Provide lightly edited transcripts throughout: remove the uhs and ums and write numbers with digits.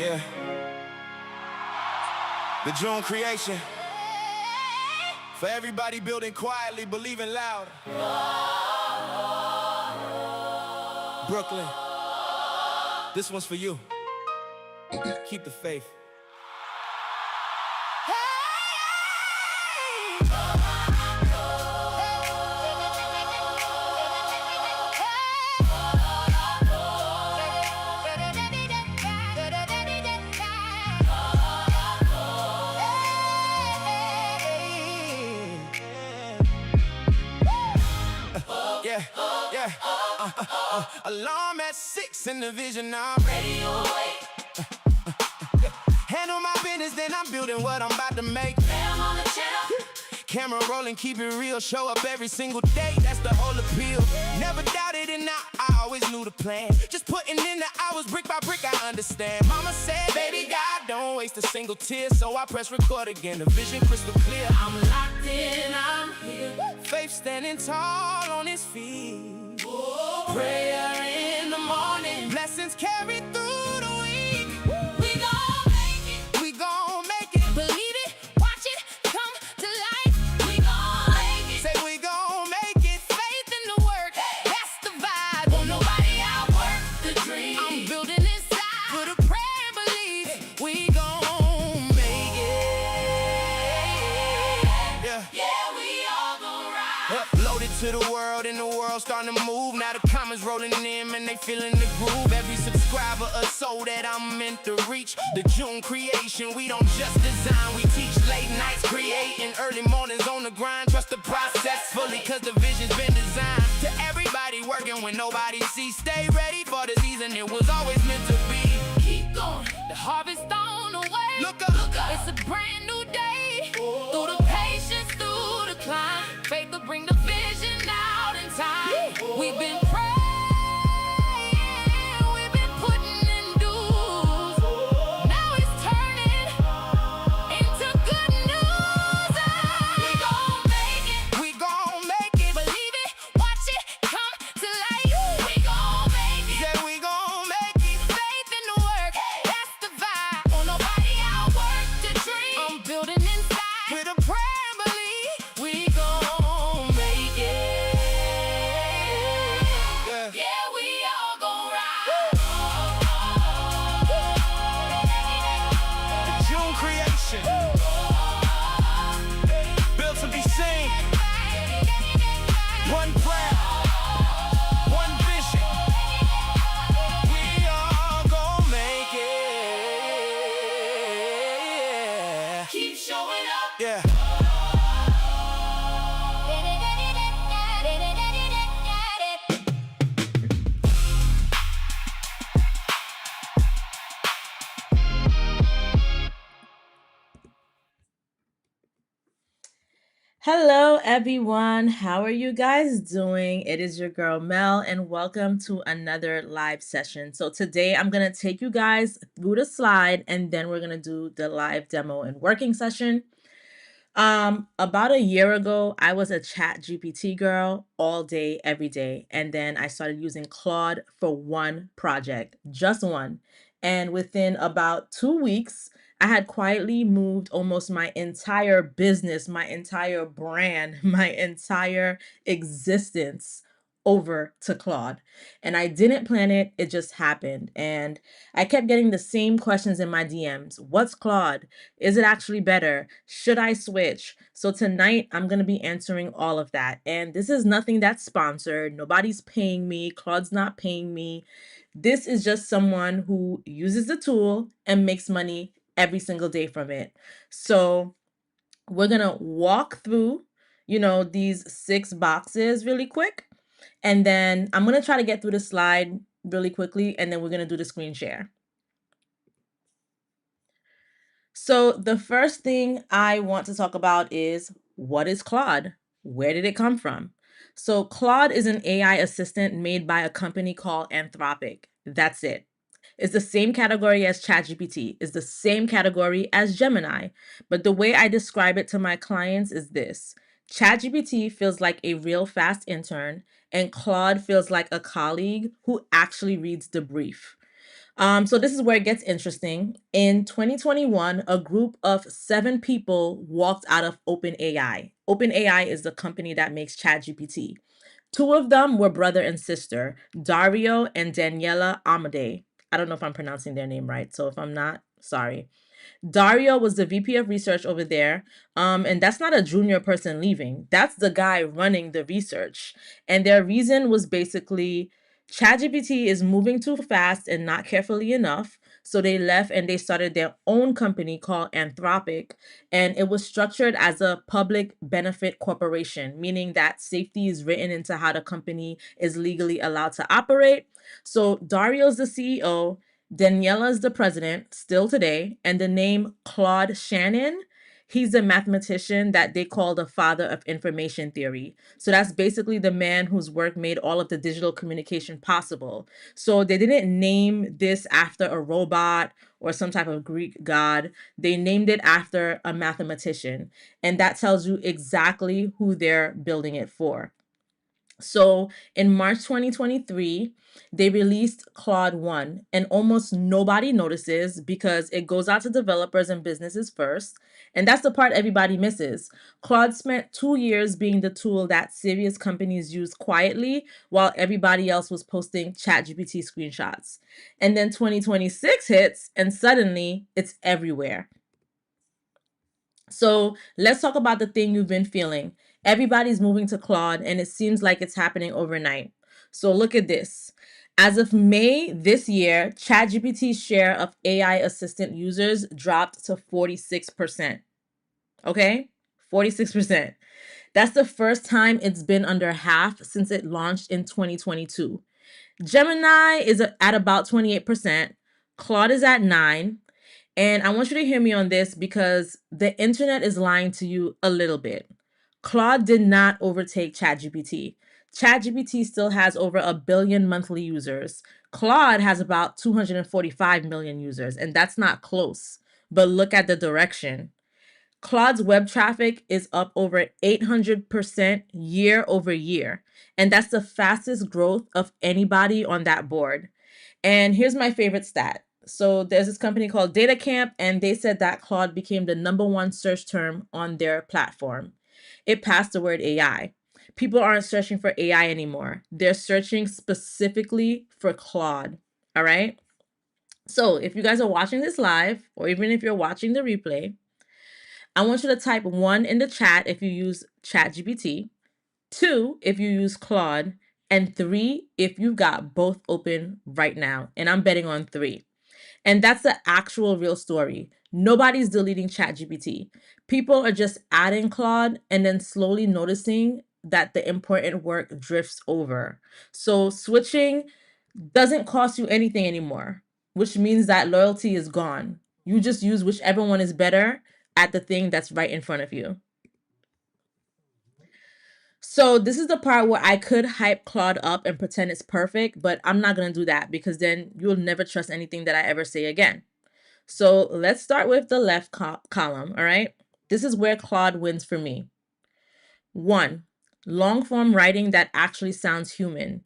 Yeah, the Jeune Creation. For everybody building quietly, believing loud. Brooklyn, this one's for you. Keep the faith. Alarm at 6 in the vision, I'm ready awake. Handle my business, then I'm building what I'm about to make. Bam on the channel. Camera rolling, keep it real, show up every single day, that's the whole appeal. Never doubted it, now I always knew the plan. Just putting in the hours, brick by brick, I understand. Mama said, baby God, don't waste a single tear. So I press record again, the vision crystal clear. I'm locked in, I'm here. Faith standing tall on his feet. Prayer in the morning, blessings carry through the week. We gon' make it, we gon' make it. Believe it, watch it come to life. We gon' make it, say we gon' make it. Faith in the work, that's the vibe. Won't nobody outwork the dream. I'm building inside, put a prayer and belief. We gon' make it. Yeah, we all gon' ride. Uploaded to the world and the world starting to move. Now the comments rolling in, man, they feeling the groove. Every subscriber a soul that I'm meant to reach. The Jeune Creation, we don't just design, we teach. Late nights creating, early mornings on the grind. Trust the process fully, cause the vision's been designed. To everybody working when nobody sees. Stay ready for the season, it was always meant to be. Keep going, the harvest on the way. Look up, it's a brand new day. Through the patience, through the climb. Faith will bring the vision out in time. We've been praying, we've been putting in dues. Now it's turning into good news. We gon' make it, we gon' make it. Believe it, watch it come to life. We gon' make it, yeah, we gon' make it. Faith in the work, that's the vibe. Won't nobody outwork the dream. I'm building inside with a prayer and belief. We gon' make it. Yeah, we all gon' ride. The Jeune Creation, built to be seen. One prayer, one vision. We all gon' make it. Keep showing up. Yeah. Hello, everyone. How are you guys doing? It is your girl Mel, and welcome to another live session. So today I'm going to take you guys through the slide, and then we're going to do the live demo and working session. About a year ago, I was a ChatGPT girl all day, every day. And then I started using Claude for one project, just one. And within about 2 weeks, I had quietly moved almost my entire business, my entire brand, my entire existence over to Claude. And I didn't plan it, it just happened. And I kept getting the same questions in my DMs. What's Claude? Is it actually better? Should I switch? So tonight I'm going to be answering all of that. And this is nothing that's sponsored. Nobody's paying me. Claude's not paying me. This is just someone who uses the tool and makes money every single day from it. So we're going to walk through, these 6 boxes really quick. And then I'm going to try to get through the slide really quickly, and then we're going to do the screen share. So the first thing I want to talk about is, what is Claude? Where did it come from? So Claude is an AI assistant made by a company called Anthropic. That's it. It's the same category as ChatGPT. It's the same category as Gemini. But the way I describe it to my clients is this. ChatGPT feels like a real fast intern, and Claude feels like a colleague who actually reads the brief. So this is where it gets interesting. In 2021, a group of 7 people walked out of OpenAI. OpenAI is the company that makes ChatGPT. Two of them were brother and sister, Dario and Daniela Amade. I don't know if I'm pronouncing their name right, so if I'm not, sorry. Dario was the VP of research over there. And that's not a junior person leaving. That's the guy running the research. And their reason was basically ChatGPT is moving too fast and not carefully enough. So they left and they started their own company called Anthropic. And it was structured as a public benefit corporation, meaning that safety is written into how the company is legally allowed to operate. So Dario's the CEO. Daniela is the president still today, and the name Claude Shannon, he's a mathematician that they call the father of information theory. So that's basically the man whose work made all of the digital communication possible. So they didn't name this after a robot or some type of Greek god. They named it after a mathematician, and that tells you exactly who they're building it for. So in March 2023, they released Claude 1, and almost nobody notices because it goes out to developers and businesses first. And that's the part everybody misses. Claude spent 2 years being the tool that serious companies used quietly while everybody else was posting ChatGPT screenshots. And then 2026 hits, and suddenly it's everywhere. So let's talk about the thing you've been feeling. Everybody's moving to Claude, and it seems like it's happening overnight. So look at this. As of May this year, ChatGPT's share of AI assistant users dropped to 46%. Okay? 46%. That's the first time it's been under half since it launched in 2022. Gemini is at about 28%. Claude is at 9. And I want you to hear me on this because the internet is lying to you a little bit. Claude did not overtake ChatGPT. ChatGPT still has over 1 billion monthly users. Claude has about 245 million users, and that's not close. But look at the direction. Claude's web traffic is up over 800% year over year. And that's the fastest growth of anybody on that board. And here's my favorite stat. So there's this company called DataCamp, and they said that Claude became the #1 search term on their platform. It passed the word AI. People aren't searching for AI anymore. They're searching specifically for Claude. All right. So if you guys are watching this live, or even if you're watching the replay, I want you to type 1 in the chat if you use ChatGPT, 2 if you use Claude, and 3 if you've got both open right now. And I'm betting on 3. And that's the actual real story. Nobody's deleting ChatGPT. People are just adding Claude and then slowly noticing that the important work drifts over. So switching doesn't cost you anything anymore, which means that loyalty is gone. You just use whichever one is better at the thing that's right in front of you. So this is the part where I could hype Claude up and pretend it's perfect, but I'm not going to do that because then you'll never trust anything that I ever say again. So let's start with the left column, all right? This is where Claude wins for me. 1, long form writing that actually sounds human.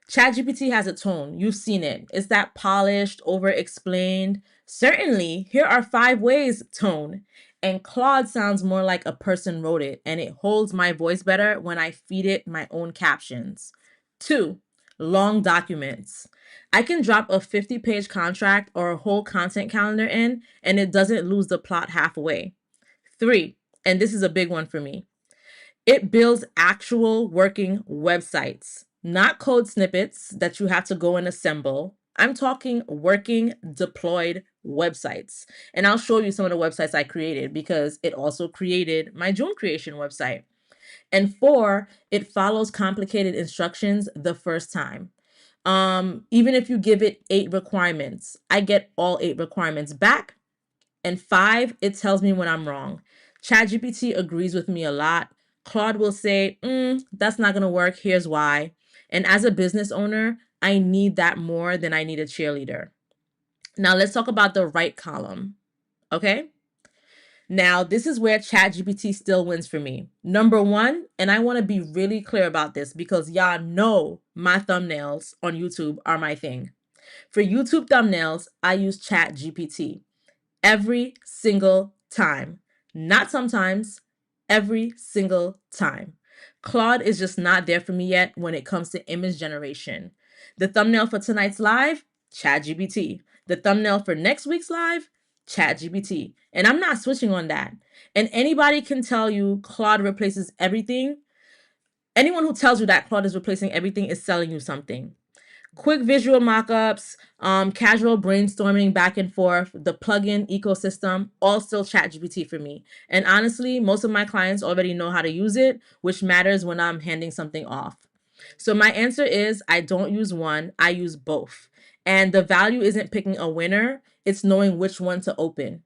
ChatGPT has a tone. You've seen it. It's that polished, over explained. Certainly, here are 5 ways tone. And Claude sounds more like a person wrote it, and it holds my voice better when I feed it my own captions. 2, long documents. I can drop a 50-page contract or a whole content calendar in, and it doesn't lose the plot halfway. 3, and this is a big one for me, it builds actual working websites, not code snippets that you have to go and assemble. I'm talking working, deployed websites. And I'll show you some of the websites I created because it also created my Jeune Creation website. And 4, it follows complicated instructions the first time. Even if you give it 8 requirements, I get all 8 requirements back. And 5, it tells me when I'm wrong. ChatGPT agrees with me a lot. Claude will say, that's not going to work. Here's why. And as a business owner, I need that more than I need a cheerleader. Now let's talk about the right column. Okay. Now, this is where ChatGPT still wins for me. #1, and I want to be really clear about this because y'all know my thumbnails on YouTube are my thing. For YouTube thumbnails, I use ChatGPT every single time. Not sometimes, every single time. Claude is just not there for me yet when it comes to image generation. The thumbnail for tonight's live, ChatGPT. The thumbnail for next week's live, ChatGPT. And I'm not switching on that. And anybody can tell you Claude replaces everything. Anyone who tells you that Claude is replacing everything is selling you something. Quick visual mockups, casual brainstorming back and forth, the plugin ecosystem, all still ChatGPT for me. And honestly, most of my clients already know how to use it, which matters when I'm handing something off. So my answer is I don't use one, I use both. And the value isn't picking a winner, it's knowing which one to open.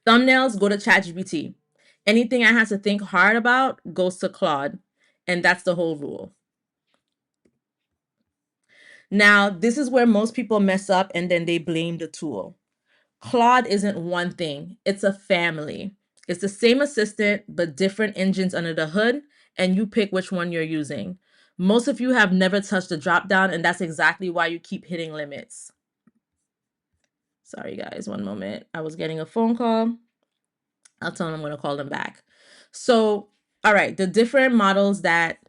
Thumbnails, go to ChatGPT. Anything I have to think hard about goes to Claude. And that's the whole rule. Now, this is where most people mess up and then they blame the tool. Claude isn't one thing, it's a family. It's the same assistant, but different engines under the hood, and you pick which one you're using. Most of you have never touched the dropdown, and that's exactly why you keep hitting limits. Sorry, guys, one moment. I was getting a phone call. I'll tell them I'm going to call them back. So, all right, the different models that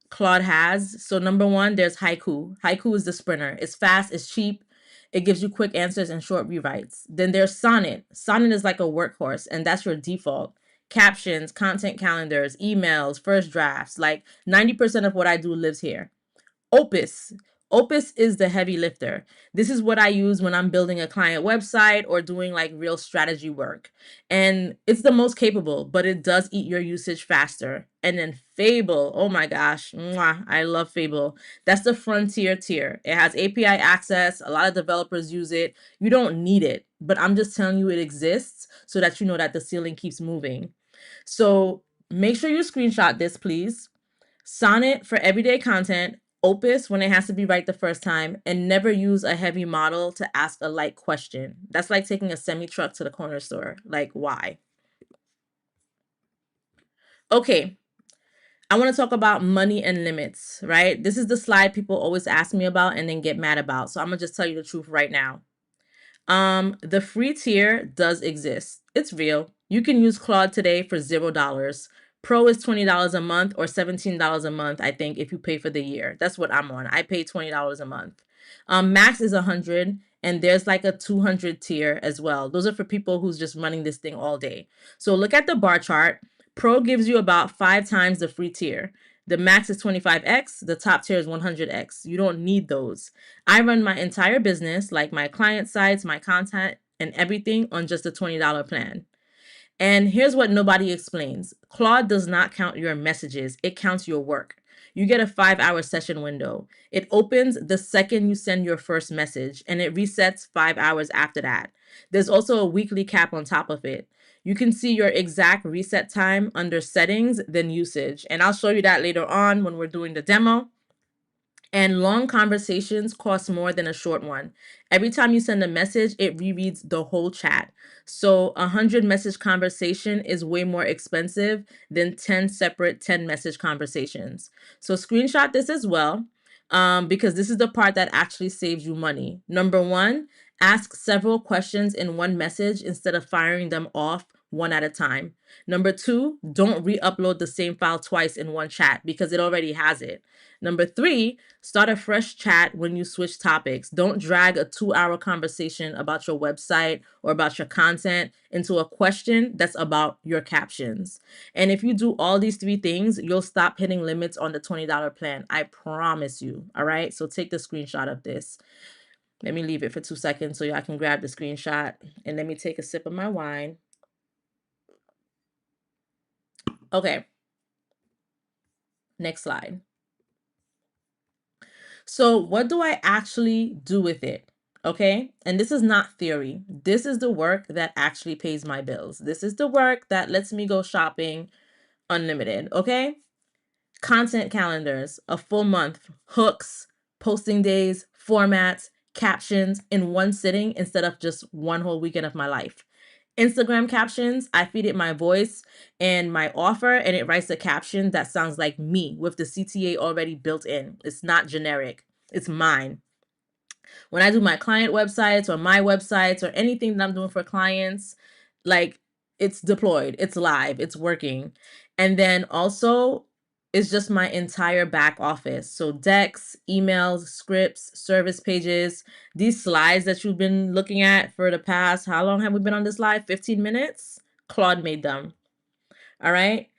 Claude has. So number one, there's Haiku. Haiku is the sprinter. It's fast, it's cheap. It gives you quick answers and short rewrites. Then there's Sonnet. Sonnet is like a workhorse, and that's your default. Captions, content calendars, emails, first drafts. Like 90% of what I do lives here. Opus. Opus is the heavy lifter. This is what I use when I'm building a client website or doing like real strategy work. And it's the most capable, but it does eat your usage faster. And then Fable. Oh my gosh. Mwah, I love Fable. That's the frontier tier. It has API access. A lot of developers use it. You don't need it, but I'm just telling you it exists so that you know that the ceiling keeps moving. So make sure you screenshot this, please. Sonnet for everyday content, Opus when it has to be right the first time, and never use a heavy model to ask a light question. That's like taking a semi truck to the corner store. Like, why? Okay, I want to talk about money and limits, right? This is the slide people always ask me about and then get mad about. So I'm going to just tell you the truth right now. The free tier does exist. It's real. You can use Claude today for $0. Pro is $20 a month or $17 a month, I think, if you pay for the year. That's what I'm on. I pay $20 a month. Max is 100, and there's like a 200 tier as well. Those are for people who's just running this thing all day. So look at the bar chart. Pro gives you about 5 times the free tier. The max is 25x, the top tier is 100x. You don't need those. I run my entire business, like my client sites, my content, and everything on just a $20 plan. And here's what nobody explains. Claude does not count your messages. It counts your work. You get a 5-hour session window. It opens the second you send your first message, and it resets 5 hours after that. There's also a weekly cap on top of it. You can see your exact reset time under settings, then usage. And I'll show you that later on when we're doing the demo. And long conversations cost more than a short one. Every time you send a message, it rereads the whole chat. So 100 message conversation is way more expensive than 10 separate 10 message conversations. So screenshot this as well, because this is the part that actually saves you money. Number one, ask several questions in one message instead of firing them off one at a time. Number two, don't re-upload the same file twice in one chat because it already has it. Number three, start a fresh chat when you switch topics. Don't drag a 2-hour conversation about your website or about your content into a question that's about your captions. And if you do all these 3 things, you'll stop hitting limits on the $20 plan. I promise you. All right. So take the screenshot of this. Let me leave it for 2 seconds so y'all can grab the screenshot, and let me take a sip of my wine. Okay. Next slide. So what do I actually do with it? Okay. And this is not theory. This is the work that actually pays my bills. This is the work that lets me go shopping unlimited. Okay. Content calendars, a full month, hooks, posting days, formats, captions in one sitting instead of just one whole weekend of my life. Instagram captions, I feed it my voice and my offer, and it writes a caption that sounds like me with the CTA already built in. It's not generic. It's mine. When I do my client websites or my websites or anything that I'm doing for clients, like it's deployed, it's live, it's working. And then also, it's just my entire back office. So decks, emails, scripts, service pages, these slides that you've been looking at for the past, how long have we been on this live? 15 minutes? Claude made them. All right.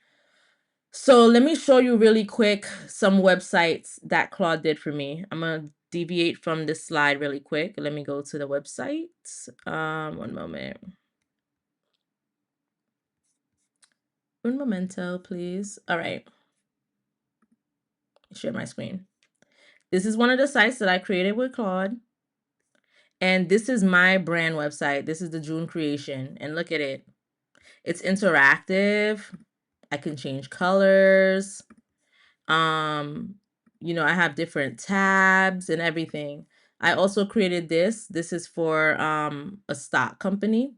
So let me show you really quick some websites that Claude did for me. I'm going to deviate from this slide really quick. Let me go to the website. One moment. Un momento, please. All right. Share my screen. This is one of the sites that I created with Claude. And this is my brand website. This is the Jeune Creation. And look at it. It's interactive. I can change colors. I have different tabs and everything. I also created this. This is for a stock company.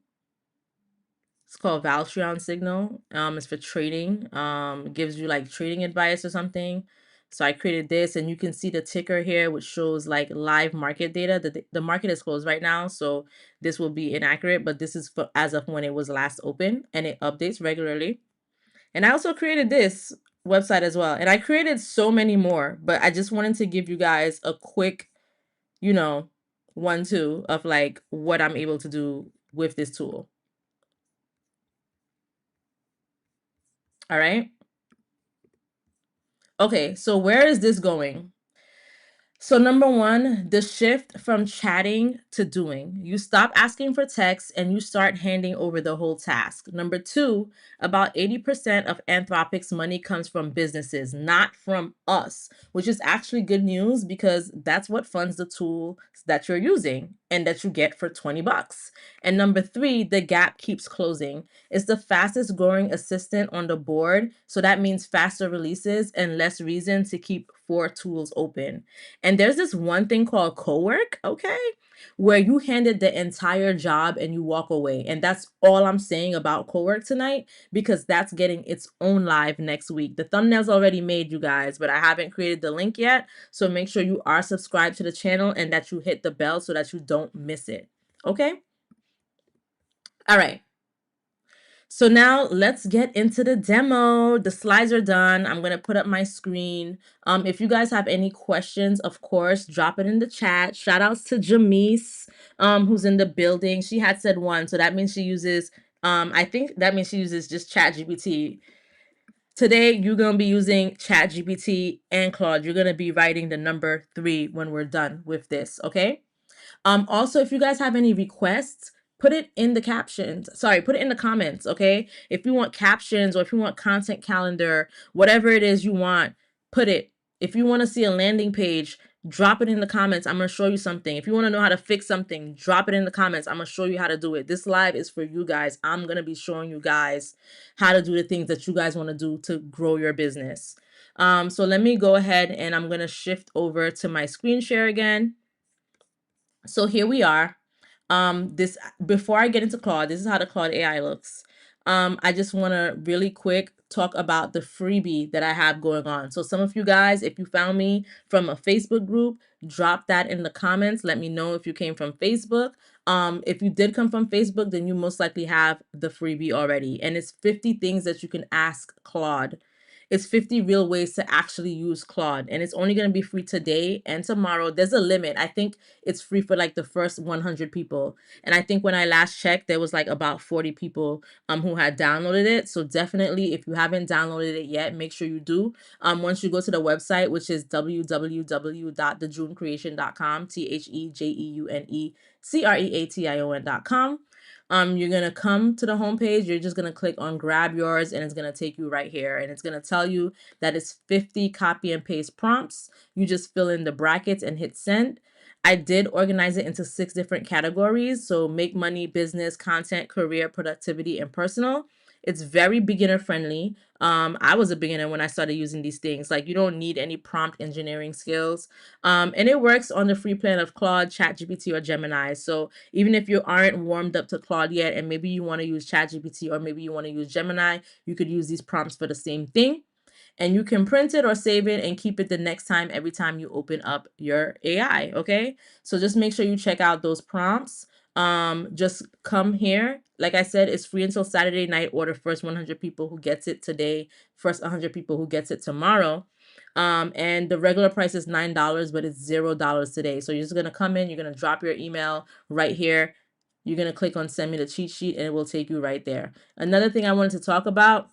It's called Valtreon Signal. It's for trading. It gives you like trading advice or something. So I created this, and you can see the ticker here, which shows like live market data. The market is closed right now, so this will be inaccurate, but this is for as of when it was last open, and it updates regularly. And I also created this website as well. And I created so many more, but I just wanted to give you guys a quick, 1-2 of like what I'm able to do with this tool. All right. Okay, so where is this going? So number one, the shift from chatting to doing. You stop asking for text and you start handing over the whole task. Number two, about 80% of Anthropic's money comes from businesses, not from us, which is actually good news because that's what funds the tool that you're using and that you get for $20. And number three, the gap keeps closing. It's the fastest growing assistant on the board. So that means faster releases and less reason to keep 4 tools open. And there's this one thing called co-work, okay, where you handed the entire job and you walk away. And that's all I'm saying about co-work tonight, because that's getting its own live next week. The thumbnail's already made, you guys, but I haven't created the link yet. So make sure you are subscribed to the channel and that you hit the bell so that you don't miss it. Okay? All right. So now let's get into the demo. The slides are done. I'm going to put up my screen. If you guys have any questions, of course, drop it in the chat. Shout outs to Jamise, who's in the building. She had said 1, so that means she uses, I think that means she uses just ChatGPT. Today, you're going to be using ChatGPT and Claude. You're going to be writing the number 3 when we're done with this, okay? Also, if you guys have any requests, put it in the captions. Sorry, put it in the comments, okay? If you want captions or if you want content calendar, whatever it is you want, put it. If you want to see a landing page, drop it in the comments. I'm going to show you something. If you want to know how to fix something, drop it in the comments. I'm going to show you how to do it. This live is for you guys. I'm going to be showing you guys how to do the things that you guys want to do to grow your business. So let me go ahead and I'm going to shift over to my screen share again. So here we are. This before I get into Claude, this is how the Claude AI looks. I just want to really quick talk about the freebie that I have going on. So some of you guys, if you found me from a Facebook group, drop that in the comments. Let me know if you came from Facebook. If you did come from Facebook, then you most likely have the freebie already. And it's 50 things that you can ask Claude. It's 50 real ways to actually use Claude, and it's only going to be free today and tomorrow. There's a limit. I think it's free for like the first 100 people. And I think when I last checked, there was like about 40 people who had downloaded it. So definitely, if you haven't downloaded it yet, make sure you do. Once you go to the website, which is www.thejeunecreation.com, TheJeuneCreation.com. You're going to come to the homepage. You're just going to click on grab yours and it's going to take you right here. And it's going to tell you that it's 50 copy and paste prompts. You just fill in the brackets and hit send. I did organize it into 6 different categories. So make money, business, content, career, productivity, and personal. It's very beginner friendly. I was a beginner when I started using these things. Like, you don't need any prompt engineering skills. And it works on the free plan of Claude, ChatGPT, or Gemini. So even if you aren't warmed up to Claude yet, and maybe you want to use ChatGPT or maybe you want to use Gemini, you could use these prompts for the same thing. and you can print it or save it and keep it the next time every time you open up your AI. Okay, so just make sure you check out those prompts. Just come here. Like I said, it's free until Saturday night, or the first 100 people who gets it today, first 100 people who gets it tomorrow. And the regular price is $9, but it's $0 today. So you're just gonna come in, you're gonna drop your email right here. You're gonna click on send me the cheat sheet and it will take you right there. Another thing I wanted to talk about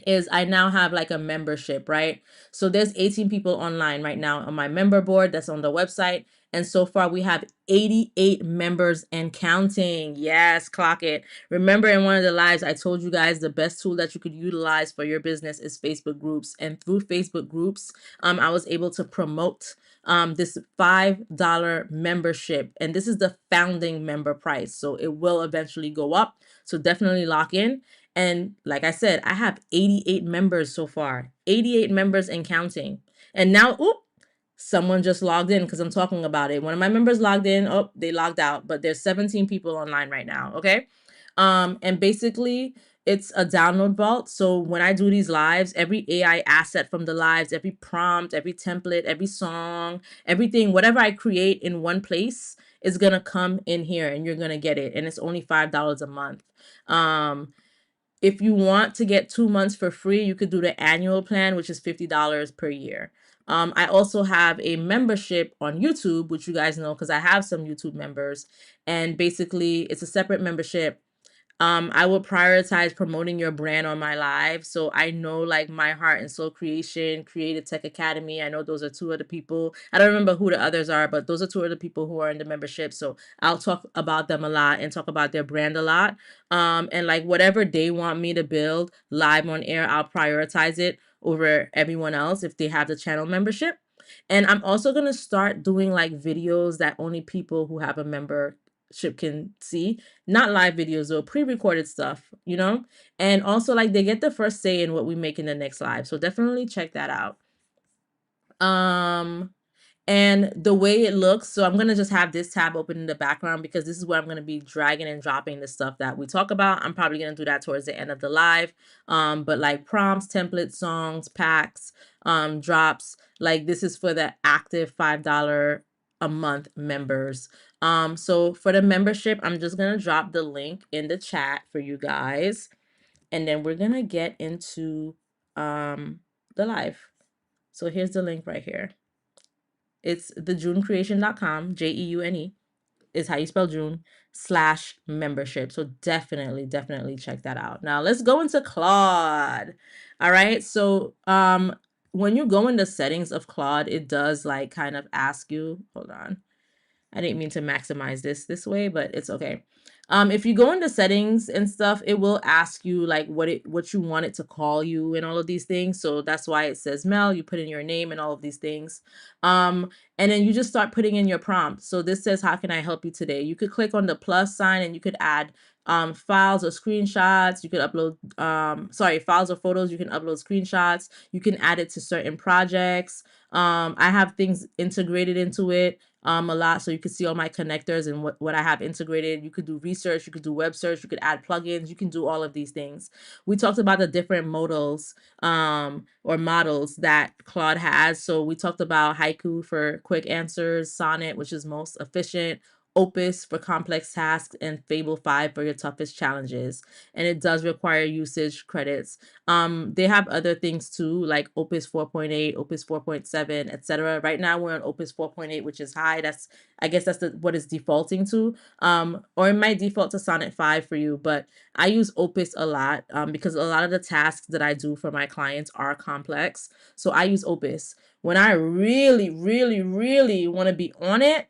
is I now have like a membership, right? So there's 18 people online right now on my member board that's on the website. And so far we have 88 members and counting. Yes, clock it. Remember, in one of the lives, I told you guys the best tool that you could utilize for your business is Facebook groups. And through Facebook groups, I was able to promote this $5 membership. And this is the founding member price. So it will eventually go up. So definitely lock in. And like I said, I have 88 members so far, 88 members and counting. And now, someone just logged in because I'm talking about it. One of my members logged in. Oh, they logged out, but there's 17 people online right now. Okay. And basically it's a download vault. So when I do these lives, every AI asset from the lives, every prompt, every template, every song, everything, whatever I create in one place is going to come in here and you're going to get it. And it's only $5 a month. If you want to get 2 months for free, you could do the annual plan, which is $50 per year. I also have a membership on YouTube, which you guys know because I have some YouTube members. And basically, it's a separate membership. I will prioritize promoting your brand on my live. So I know like My Heart and Soul Creation, Creative Tech Academy. I know those are two of the people. I don't remember who the others are, but those are two of the people who are in the membership. So I'll talk about them a lot and talk about their brand a lot. And like whatever they want me to build live on air, I'll prioritize it over everyone else if they have the channel membership. And I'm also going to start doing like videos that only people who have a membership can see, not live videos or pre-recorded stuff, you know. And also like they get the first say in what we make in the next live, so definitely check that out. And the way it looks, so I'm going to just have this tab open in the background because this is where I'm going to be dragging and dropping the stuff that we talk about. I'm probably going to do that towards the end of the live. But like prompts, templates, songs, packs, drops, like this is for the active $5 a month members. So for the membership, I'm just going to drop the link in the chat for you guys. And then we're going to get into the live. So here's the link right here. It's thejunecreation.com, Jeune is how you spell June, /membership. So definitely check that out. Now let's go into Claude. All right. So when you go in the settings of Claude, it does like kind of ask you, hold on. I didn't mean to maximize this way, but it's okay. If you go into settings and stuff, it will ask you like what you want it to call you and all of these things. So that's why it says Mel. You put in your name and all of these things. And then you just start putting in your prompt. So this says, how can I help you today? You could click on the plus sign and you could add files or screenshots. You could upload files or photos. You can upload screenshots. You can add it to certain projects. I have things integrated into it a lot, so you can see all my connectors and what I have integrated. You could do research, you could do web search, you could add plugins, you can do all of these things. We talked about the different modals or models that Claude has. So we talked about Haiku for quick answers, Sonnet, which is most efficient, Opus for complex tasks, and Fable 5 for your toughest challenges. And it does require usage credits. They have other things too, like Opus 4.8, Opus 4.7, etc. Right now we're on Opus 4.8, which is high. I guess that's what it's defaulting to. Or it might default to Sonnet 5 for you, but I use Opus a lot because a lot of the tasks that I do for my clients are complex. So I use Opus. When I really want to be on it,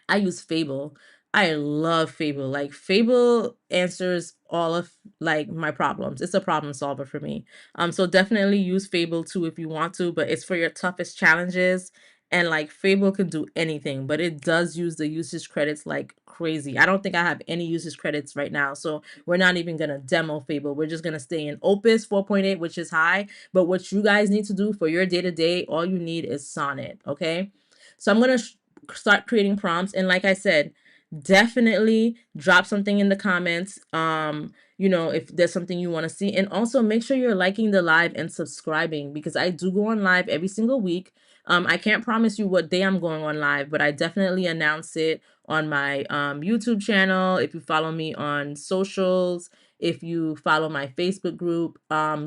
I use Fable. I love Fable. Like Fable answers all of like my problems. It's a problem solver for me. So definitely use Fable too if you want to, but it's for your toughest challenges. And like Fable can do anything, but it does use the usage credits like crazy. I don't think I have any usage credits right now. So we're not even going to demo Fable. We're just going to stay in Opus 4.8, which is high. But what you guys need to do for your day-to-day, all you need is Sonnet. Okay. So I'm going to start creating prompts. And like I said, definitely drop something in the comments. If there's something you want to see, and also make sure you're liking the live and subscribing, because I do go on live every single week. I can't promise you what day I'm going on live, but I definitely announce it on my YouTube channel. If you follow me on socials, if you follow my Facebook group,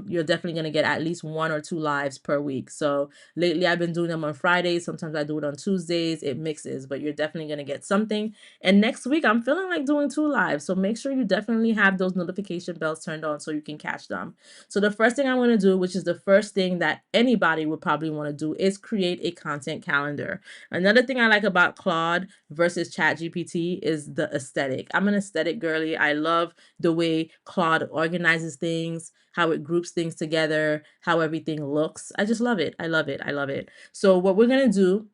you're definitely going to get at least 1 or 2 lives per week. So lately I've been doing them on Fridays. Sometimes I do it on Tuesdays. It mixes, but you're definitely going to get something. And next week I'm feeling like doing 2 lives. So make sure you definitely have those notification bells turned on so you can catch them. So the first thing I want to do, which is the first thing that anybody would probably want to do, is create a content calendar. Another thing I like about Claude versus ChatGPT is the aesthetic. I'm an aesthetic girly. I love the way Claude organizes things, how it groups things together, how everything looks. I just love it. I love it. I love it. So what we're going to do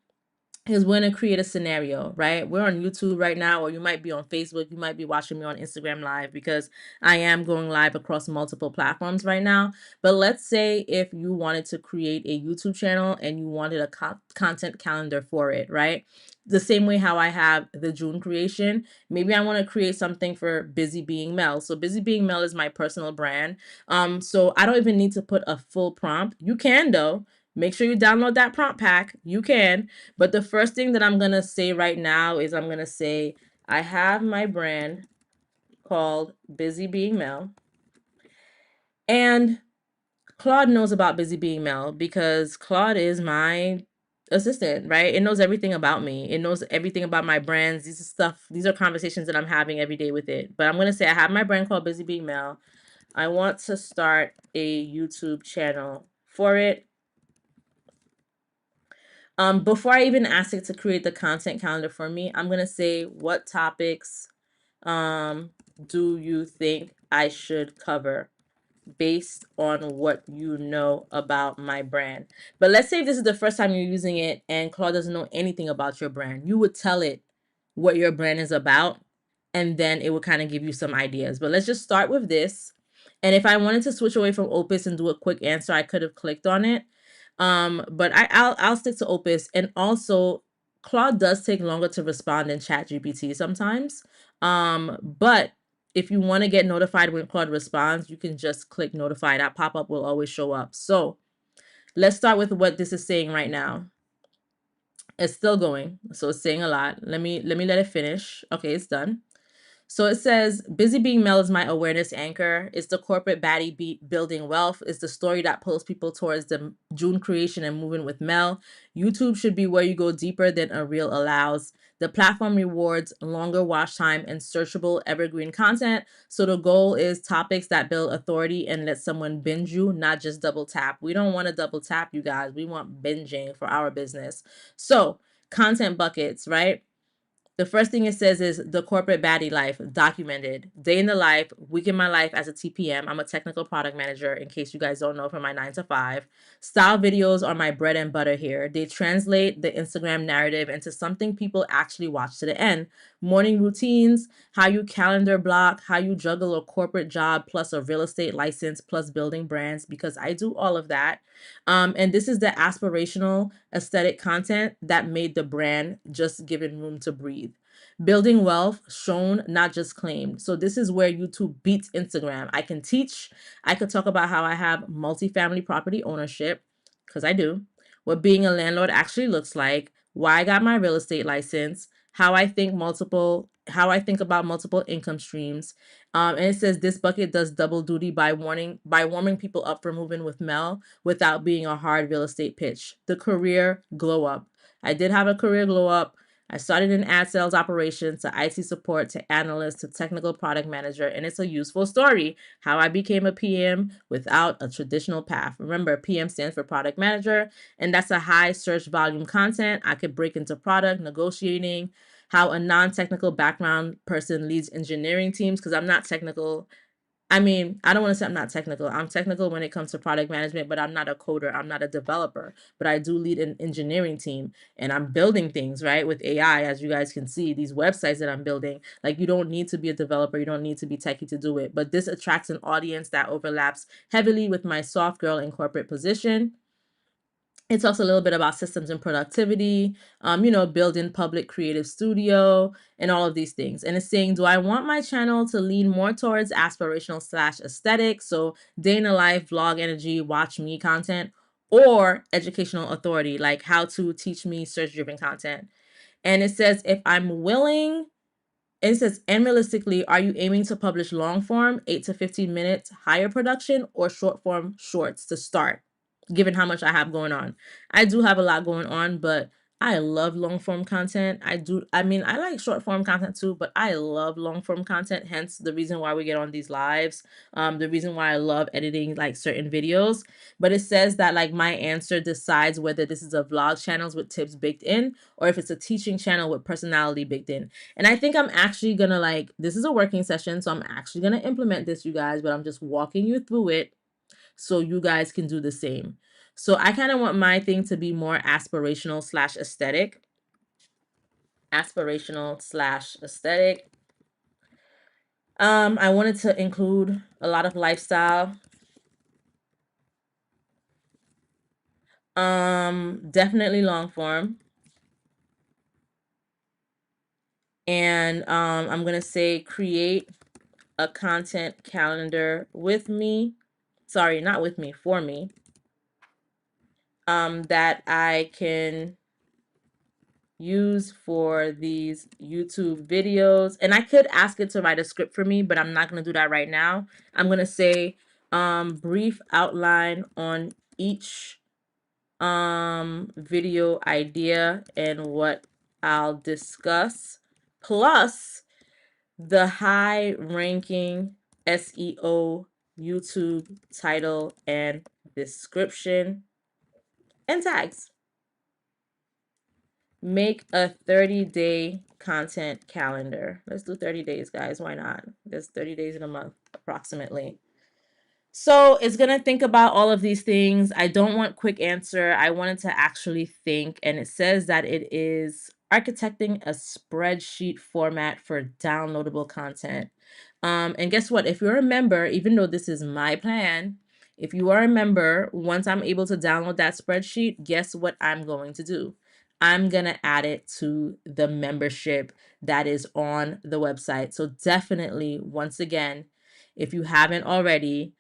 is we're going to create a scenario, right? We're on YouTube right now, or you might be on Facebook. You might be watching me on Instagram Live, because I am going live across multiple platforms right now. But let's say if you wanted to create a YouTube channel and you wanted a content calendar for it, right? The same way how I have the June Creation, maybe I want to create something for Busy Being Mel. So Busy Being Mel is my personal brand. So I don't even need to put a full prompt. You can though. Make sure you download that prompt pack. You can. But the first thing that I'm going to say right now is I'm going to say, I have my brand called Busy Being Mel. And Claude knows about Busy Being Mel because Claude is my assistant, right? It knows everything about me. It knows everything about my brands. These are conversations that I'm having every day with it. But I'm going to say I have my brand called Busy Being Mel. I want to start a YouTube channel for it. Before I even ask it to create the content calendar for me, I'm going to say, what topics do you think I should cover based on what you know about my brand? But let's say this is the first time you're using it and Claude doesn't know anything about your brand. You would tell it what your brand is about, and then it would kind of give you some ideas. But let's just start with this. And if I wanted to switch away from Opus and do a quick answer, I could have clicked on it. But I'll stick to Opus. And also, Claude does take longer to respond than ChatGPT sometimes. But if you want to get notified when Claude responds, you can just click notify. That pop-up will always show up. So let's start with what this is saying right now. It's still going, so it's saying a lot. Let me let it finish. Okay, it's done. So it says, Busy Being Mel is my awareness anchor. It's the corporate baddie building wealth. It's the story that pulls people towards the June Creation and moving with Mel. YouTube should be where you go deeper than a reel allows. The platform rewards longer watch time and searchable evergreen content. So the goal is topics that build authority and let someone binge you, not just double tap. We don't want to double tap, you guys. We want binging for our business. So content buckets, right? The first thing it says is the corporate baddie life, documented. Day in the life, week in my life as a TPM. I'm a technical product manager, in case you guys don't know, from my 9 to 5. Style videos are my bread and butter here. They translate the Instagram narrative into something people actually watch to the end. Morning routines, how you calendar block, how you juggle a corporate job plus a real estate license plus building brands, because I do all of that. And this is the aspirational aesthetic content that made the brand just given room to breathe. Building wealth shown, not just claimed. So this is where YouTube beats Instagram. I can teach. I could talk about how I have multifamily property ownership, because I do, what being a landlord actually looks like, why I got my real estate license, how I think about multiple income streams. And it says this bucket does double duty by warming people up for moving with Mel without being a hard real estate pitch. The career glow up. I did have a career glow up. I started in ad sales operations to IT support to analyst to technical product manager, and it's a useful story how I became a PM without a traditional path. Remember, PM stands for product manager, and that's a high search volume content. I could break into product negotiating, how a non-technical background person leads engineering teams, because I'm not technical. I mean, I don't want to say I'm not technical. I'm technical when it comes to product management, but I'm not a coder. I'm not a developer, but I do lead an engineering team, and I'm building things, right? With AI, as you guys can see, these websites that I'm building, like, you don't need to be a developer. You don't need to be techie to do it, but this attracts an audience that overlaps heavily with my soft girl in corporate position. It talks a little bit about systems and productivity, building public creative studio and all of these things. And it's saying, do I want my channel to lean more towards aspirational slash aesthetic? So day in the life, vlog energy, watch me content, or educational authority, like how to teach me search driven content. And it says, if I'm willing, it says, and realistically, are you aiming to publish long form, 8 to 15 minutes, higher production, or short form shorts to start, given how much I have going on? I do have a lot going on, but I love long form content. I like short form content too, but I love long form content, hence the reason why we get on these lives. The reason why I love editing like certain videos. But it says that like my answer decides whether this is a vlog channels with tips baked in, or if it's a teaching channel with personality baked in. And I think I'm actually gonna this is a working session, so I'm actually gonna implement this, you guys, but I'm just walking you through it so you guys can do the same. So I kind of want my thing to be more aspirational slash aesthetic. Aspirational slash aesthetic. I wanted to include a lot of lifestyle. Definitely long form. And I'm gonna say create a content calendar with me. Sorry, not with me, for me. That I can use for these YouTube videos. And I could ask it to write a script for me, but I'm not going to do that right now. I'm going to say brief outline on each video idea and what I'll discuss, plus the high ranking SEO YouTube title and description and tags. Make a 30-day content calendar. Let's do 30 days, guys. Why not? There's 30 days in a month, approximately. So it's going to think about all of these things. I don't want quick answer. I wanted to actually think. And it says that it is architecting a spreadsheet format for downloadable content. And guess what? If you're a member, even though this is my plan, if you are a member, once I'm able to download that spreadsheet, guess what I'm going to do? I'm going to add it to the membership that is on the website. So definitely, once again, if you haven't already,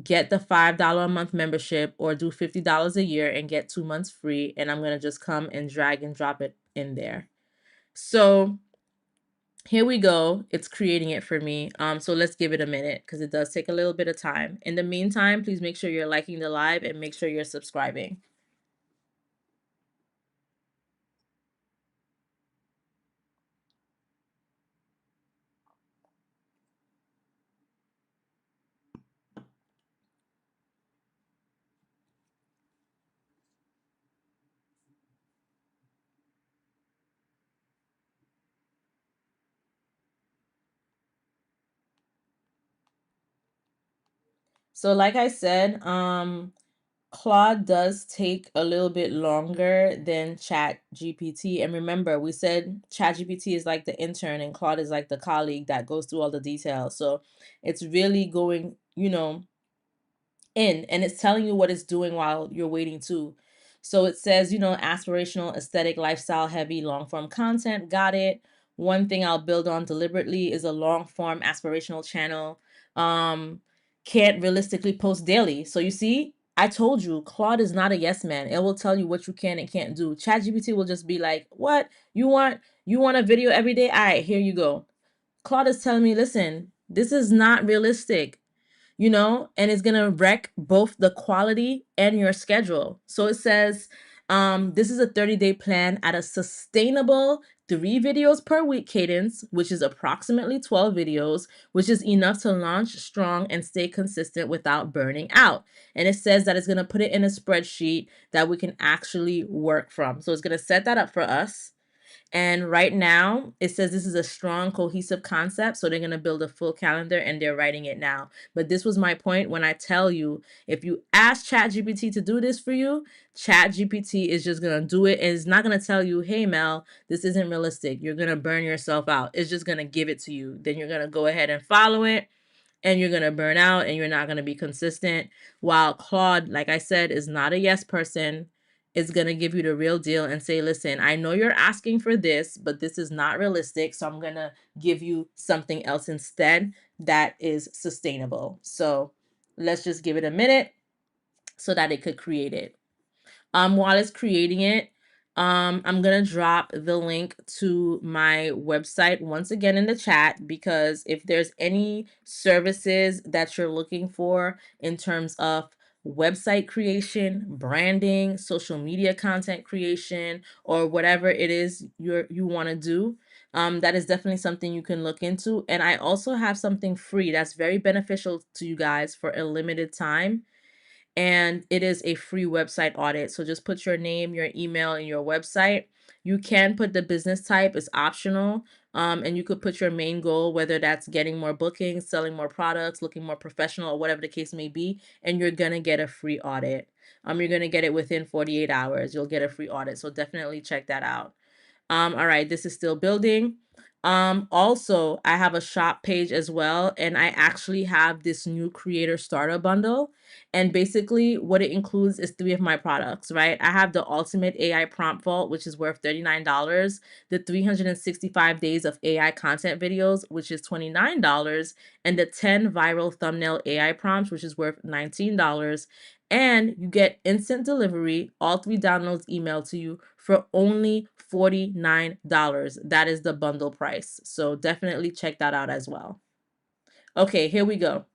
get the $5 a month membership or do $50 a year and get 2 months free. And I'm going to just come and drag and drop it in there. So here we go. It's creating it for me. So let's give it a minute because it does take a little bit of time. In the meantime, please make sure you're liking the live and make sure you're subscribing. So like I said, Claude does take a little bit longer than ChatGPT. And remember, we said ChatGPT is like the intern and Claude is like the colleague that goes through all the details. So it's really going, in, and it's telling you what it's doing while you're waiting too. So it says, aspirational, aesthetic, lifestyle heavy, long form content. Got it. One thing I'll build on deliberately is a long form aspirational channel. Can't realistically post daily. So you see, I told you, Claude is not a yes man. It will tell you what you can and can't do. ChatGPT will just be like, what? You want a video every day? All right, here you go. Claude is telling me, listen, this is not realistic, and it's going to wreck both the quality and your schedule. So it says, this is a 30-day plan at a sustainable 3 videos per week cadence, which is approximately 12 videos, which is enough to launch strong and stay consistent without burning out. And it says that it's going to put it in a spreadsheet that we can actually work from. So it's going to set that up for us. And right now, it says this is a strong, cohesive concept. So they're going to build a full calendar and they're writing it now. But this was my point when I tell you, if you ask ChatGPT to do this for you, ChatGPT is just going to do it. And it's not going to tell you, hey, Mel, this isn't realistic. You're going to burn yourself out. It's just going to give it to you. Then you're going to go ahead and follow it. And you're going to burn out and you're not going to be consistent. While Claude, like I said, is not a yes person. is going to give you the real deal and say, listen, I know you're asking for this, but this is not realistic. So I'm going to give you something else instead that is sustainable. So let's just give it a minute so that it could create it. While it's creating it, I'm gonna drop the link to my website once again in the chat, because if there's any services that you're looking for in terms of website creation, branding, social media content creation, or whatever it is you want to do, that is definitely something you can look into. And I also have something free that's very beneficial to you guys for a limited time, and it is a free website audit. So just put your name, your email, and your website. You can put the business type, it's optional. And you could put your main goal, whether that's getting more bookings, selling more products, looking more professional, or whatever the case may be, and you're gonna get a free audit. You're gonna get it within 48 hours. You'll get a free audit. So definitely check that out. All right, this is still building. Also, I have a shop page as well, and I actually have this new creator starter bundle. And basically, what it includes is 3 of my products, right? I have the Ultimate AI Prompt Vault, which is worth $39, the 365 days of AI content videos, which is $29, and the 10 viral thumbnail AI prompts, which is worth $19. And you get instant delivery, all 3 downloads emailed to you for only $49. That is the bundle price. So definitely check that out as well. Okay, here we go.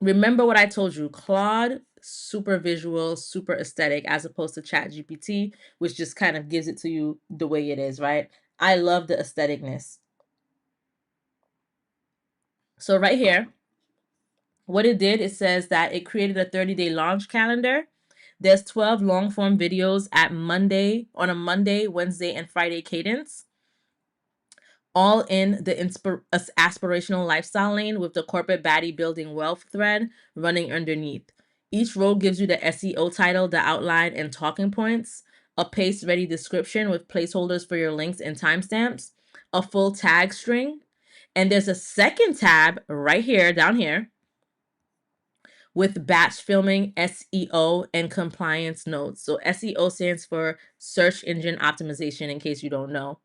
Remember what I told you, Claude, super visual, super aesthetic, as opposed to ChatGPT, which just kind of gives it to you the way it is, right? I love the aestheticness. So right here, what it did, it says that it created a 30-day launch calendar. There's 12 long form videos on a Monday, Wednesday, and Friday cadence, all in the aspirational lifestyle lane, with the corporate baddie building wealth thread running underneath. Each row gives you the SEO title, the outline, and talking points, a paste-ready description with placeholders for your links and timestamps, a full tag string, and there's a second tab right here, down here, with batch filming, SEO, and compliance notes. So SEO stands for search engine optimization, in case you don't know.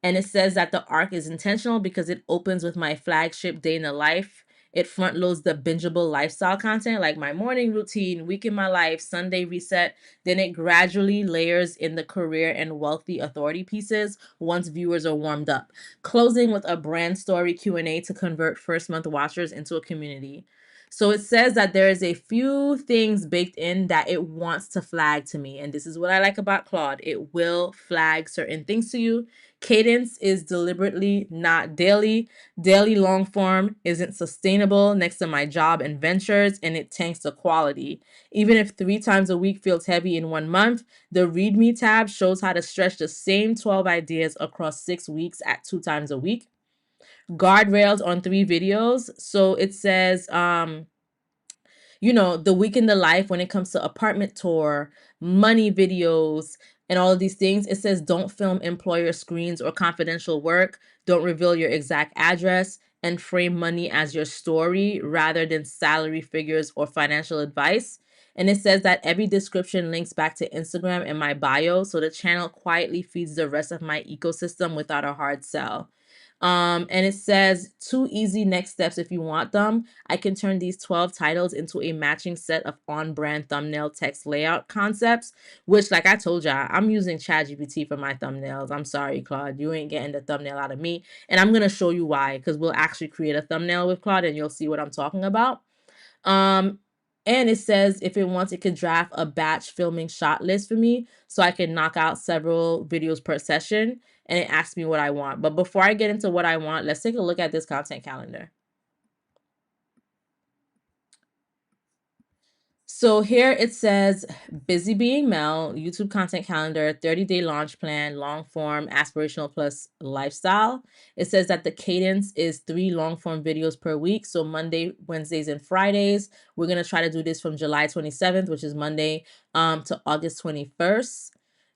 And it says that the arc is intentional because it opens with my flagship day in the life. It front loads the bingeable lifestyle content, like my morning routine, week in my life, Sunday reset. Then it gradually layers in the career and wealthy authority pieces once viewers are warmed up, closing with a brand story Q&A to convert first month watchers into a community. So it says that there is a few things baked in that it wants to flag to me. And this is what I like about Claude. It will flag certain things to you. Cadence is deliberately not daily. Daily long form isn't sustainable next to my job and ventures, and it tanks the quality. Even if 3 times a week feels heavy in 1 month, the README tab shows how to stretch the same 12 ideas across 6 weeks at 2 times a week. Guardrails on 3 videos. So it says, the week in the life when it comes to apartment tour, money videos, and all of these things. It says don't film employer screens or confidential work, don't reveal your exact address, and frame money as your story rather than salary figures or financial advice. And it says that every description links back to Instagram and my bio, so the channel quietly feeds the rest of my ecosystem without a hard sell. And it says 2 easy next steps if you want them. I can turn these 12 titles into a matching set of on-brand thumbnail text layout concepts, which, like I told y'all, I'm using ChatGPT for my thumbnails. I'm sorry, Claude, you ain't getting the thumbnail out of me. And I'm going to show you why, because we'll actually create a thumbnail with Claude and you'll see what I'm talking about. And it says if it wants, it could draft a batch filming shot list for me so I can knock out several videos per session. And it asks me what I want. But before I get into what I want, let's take a look at this content calendar. So here it says Busy Being Mel, YouTube content calendar, 30-day launch plan, long form, aspirational plus lifestyle. It says that the cadence is 3 long form videos per week. So Monday, Wednesdays, and Fridays. We're going to try to do this from July 27th, which is Monday, to August 21st.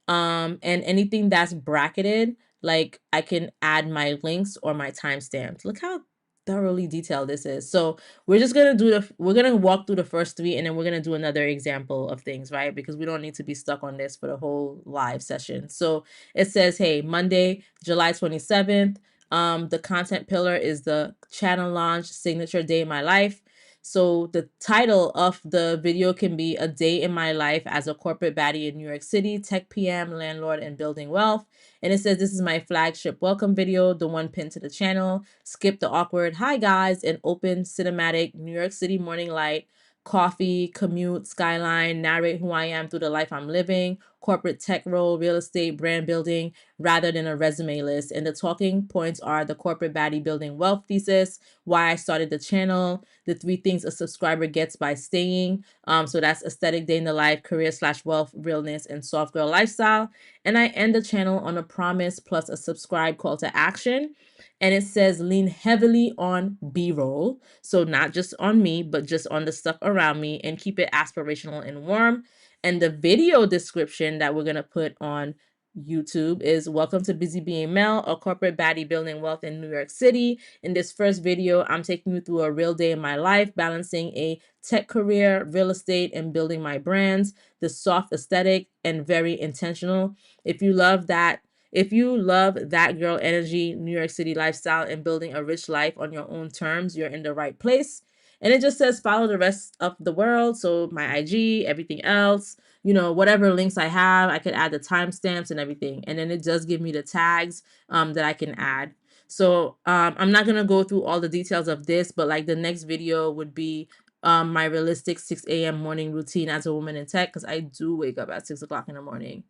And anything that's bracketed, like I can add my links or my timestamps. Look how thoroughly detailed this is. So we're gonna walk through the first three, and then we're gonna do another example of things, right? Because we don't need to be stuck on this for the whole live session. So it says, hey, Monday, July 27th. The content pillar is the channel launch signature day in my life. So the title of the video can be a day in my life as a corporate baddie in New York City, tech PM, landlord, and building wealth. And it says, this is my flagship welcome video, the one pinned to the channel. Skip the awkward, hi guys, and open cinematic New York City morning light, coffee, commute, skyline, narrate who I am through the life I'm living, corporate tech role, real estate, brand building, rather than a resume list. And the talking points are the corporate baddie building wealth thesis, why I started the channel, the 3 things a subscriber gets by staying. So that's aesthetic day in the life, career/wealth, realness, and soft girl lifestyle. And I end the channel on a promise plus a subscribe call to action. And it says lean heavily on B-roll. So not just on me, but just on the stuff around me, and keep it aspirational and warm. And the video description that we're going to put on YouTube is welcome to Busy Being Mel, a corporate baddie building wealth in New York City. In this first video, I'm taking you through a real day in my life, balancing a tech career, real estate, and building my brands. The soft aesthetic and very intentional. If you love that girl energy, New York City lifestyle, and building a rich life on your own terms, you're in the right place. And it just says follow the rest of the world. So my IG, everything else, whatever links I have, I could add the timestamps and everything. And then it does give me the tags that I can add. So I'm not going to go through all the details of this, but like the next video would be my realistic 6 a.m. morning routine as a woman in tech, because I do wake up at 6 o'clock in the morning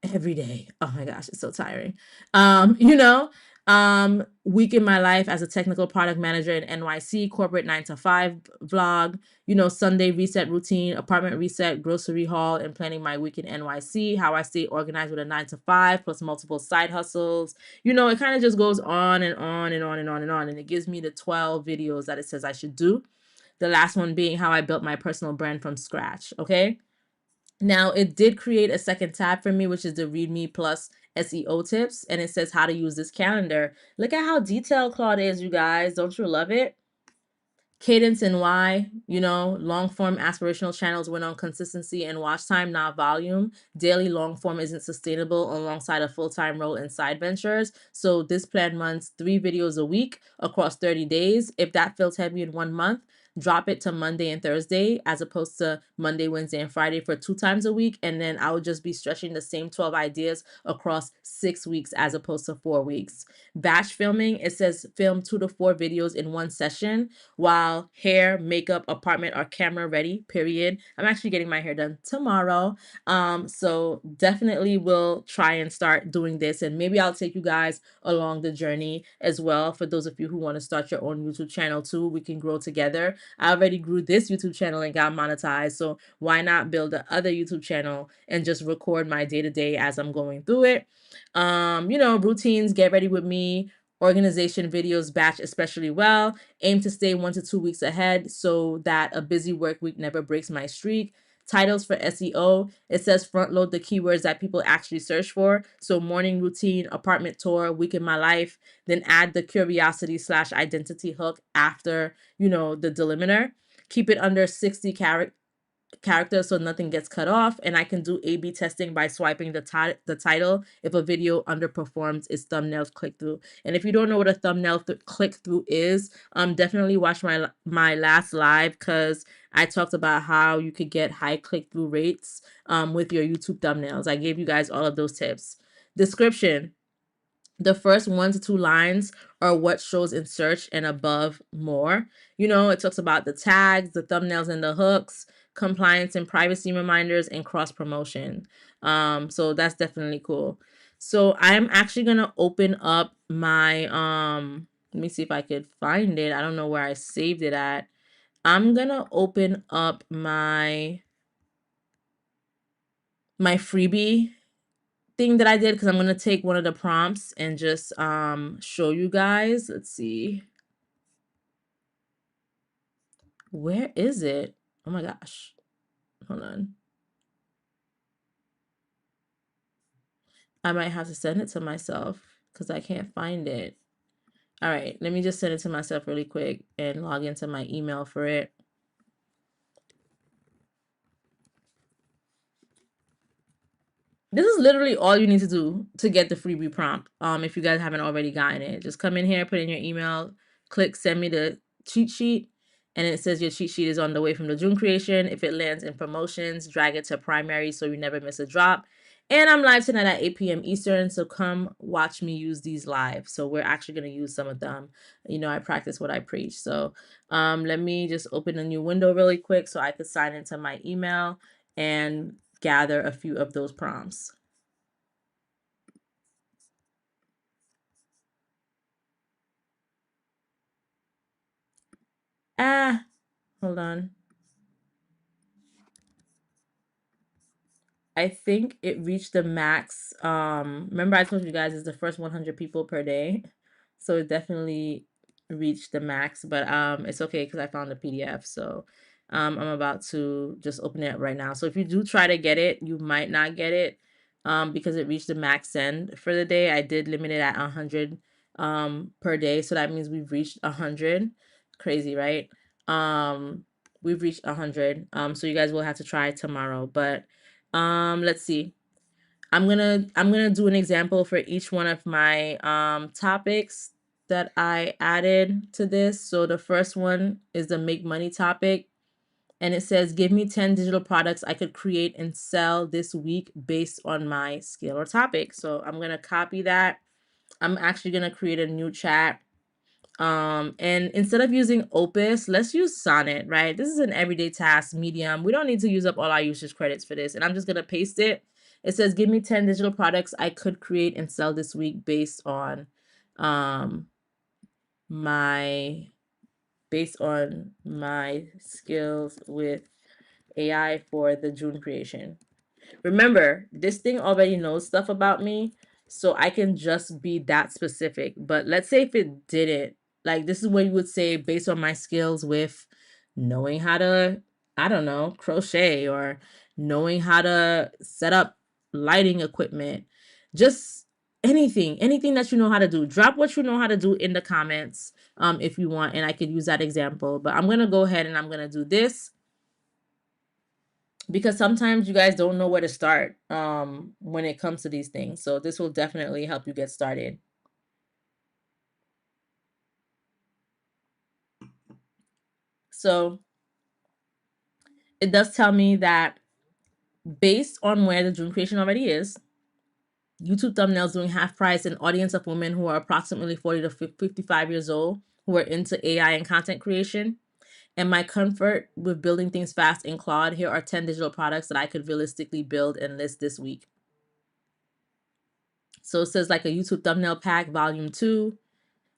every day. Oh my gosh, it's so tiring. Week in my life as a technical product manager in NYC, corporate 9 to 5 vlog, Sunday reset routine, apartment reset, grocery haul, and planning my week in NYC, how I stay organized with a 9 to 5 plus multiple side hustles. It kind of just goes on and on and on and on and on. And it gives me the 12 videos that it says I should do. The last one being how I built my personal brand from scratch. Okay. Now, it did create a second tab for me, which is the README Plus SEO tips. And it says how to use this calendar. Look at how detailed Claude is, you guys. Don't you love it? Cadence and why, long form aspirational channels win on consistency and watch time, not volume. Daily long form isn't sustainable alongside a full-time role in side ventures. So this plan runs 3 videos a week across 30 days. If that feels heavy in 1 month, drop it to Monday and Thursday as opposed to Monday, Wednesday, and Friday for 2 times a week. And then I would just be stretching the same 12 ideas across 6 weeks as opposed to 4 weeks. Batch filming, it says film 2 to 4 videos in one session, while hair, makeup, apartment are camera ready, period. I'm actually getting my hair done tomorrow. So definitely will try and start doing this, and maybe I'll take you guys along the journey as well. For those of you who want to start your own YouTube channel too, we can grow together. I already grew this YouTube channel and got monetized, so why not build the other YouTube channel and just record my day-to-day as I'm going through it. Routines, get ready with me, organization videos batch especially well. Aim to stay 1 to 2 weeks ahead so that a busy work week never breaks my streak. Titles for SEO, it says front load the keywords that people actually search for. So morning routine, apartment tour, week in my life, then add the curiosity/identity hook after, the delimiter. Keep it under 60 characters so nothing gets cut off, and I can do A/B testing by swiping the title if a video underperforms its thumbnail click through. And if you don't know what a thumbnail click through is, definitely watch my last live, because I talked about how you could get high click through rates with your YouTube thumbnails. I gave you guys all of those tips. Description. The first 1 to 2 lines are what shows in search, and above more. It talks about the tags, the thumbnails, and the hooks, compliance and privacy reminders, and cross promotion. So that's definitely cool. So I'm actually gonna open up my let me see if I could find it. I don't know where I saved it at. I'm gonna open up my freebie thing that I did, because I'm going to take one of the prompts and just show you guys. Let's see. Where is it? Oh my gosh. Hold on. I might have to send it to myself because I can't find it. All right, let me just send it to myself really quick and log into my email for it. This is literally all you need to do to get the freebie prompt. If you guys haven't already gotten it, just come in here, put in your email, click send me the cheat sheet, and it says your cheat sheet is on the way from the June creation. If it lands in promotions, drag it to primary so you never miss a drop. And I'm live tonight at 8 p.m. Eastern, so come watch me use these live. So we're actually going to use some of them. You know, I practice what I preach. So let me just open a new window really quick so I could sign into my email and gather a few of those prompts. Hold on. I think it reached the max. Remember I told you guys it's the first 100 people per day. So it definitely reached the max, but it's okay because I found the PDF. So I'm about to just open it right now. So if you do try to get it, you might not get it because it reached the max send for the day. I did limit it at 100 per day. So that means we've reached 100. Crazy, right? We've reached 100. So you guys will have to try tomorrow, but let's see. I'm gonna do an example for each one of my topics that I added to this. So the first one is the make money topic, and it says give me 10 digital products I could create and sell this week based on my skill or topic. So I'm gonna copy that. I'm actually gonna create a new chat. And instead of using Opus, let's use Sonnet, right? This is an everyday task medium. We don't need to use up all our usage credits for this. And I'm just going to paste it. It says, give me 10 digital products I could create and sell this week based on my skills with AI for the June creation. Remember, this thing already knows stuff about me, so I can just be that specific. But let's say if it didn't, like this is where you would say based on my skills with knowing how to, I don't know, crochet or knowing how to set up lighting equipment, just anything that you know how to do. Drop what you know how to do in the comments if you want, and I could use that example. But I'm gonna go ahead and I'm gonna do this because sometimes you guys don't know where to start when it comes to these things. So this will definitely help you get started. So it does tell me that based on where the June creation already is, YouTube thumbnails doing half price, an audience of women who are approximately 40 to 55 years old who are into AI and content creation. And my comfort with building things fast in Claude, here are 10 digital products that I could realistically build and list this week. So it says like a YouTube thumbnail pack, volume 2.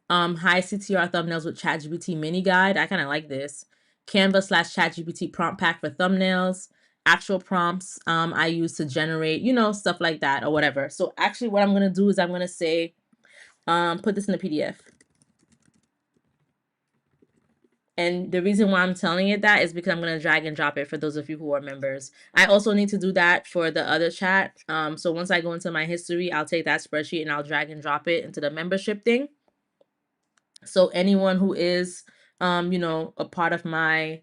High CTR thumbnails with ChatGPT mini guide. I kind of like this. Canva / ChatGPT prompt pack for thumbnails. Actual prompts I use to generate, you know, stuff like that or whatever. So actually what I'm going to do is I'm going to say, put this in the PDF. And the reason why I'm telling it that is because I'm going to drag and drop it for those of you who are members. I also need to do that for the other chat. So once I go into my history, I'll take that spreadsheet and I'll drag and drop it into the membership thing. So anyone who is, you know, a part of my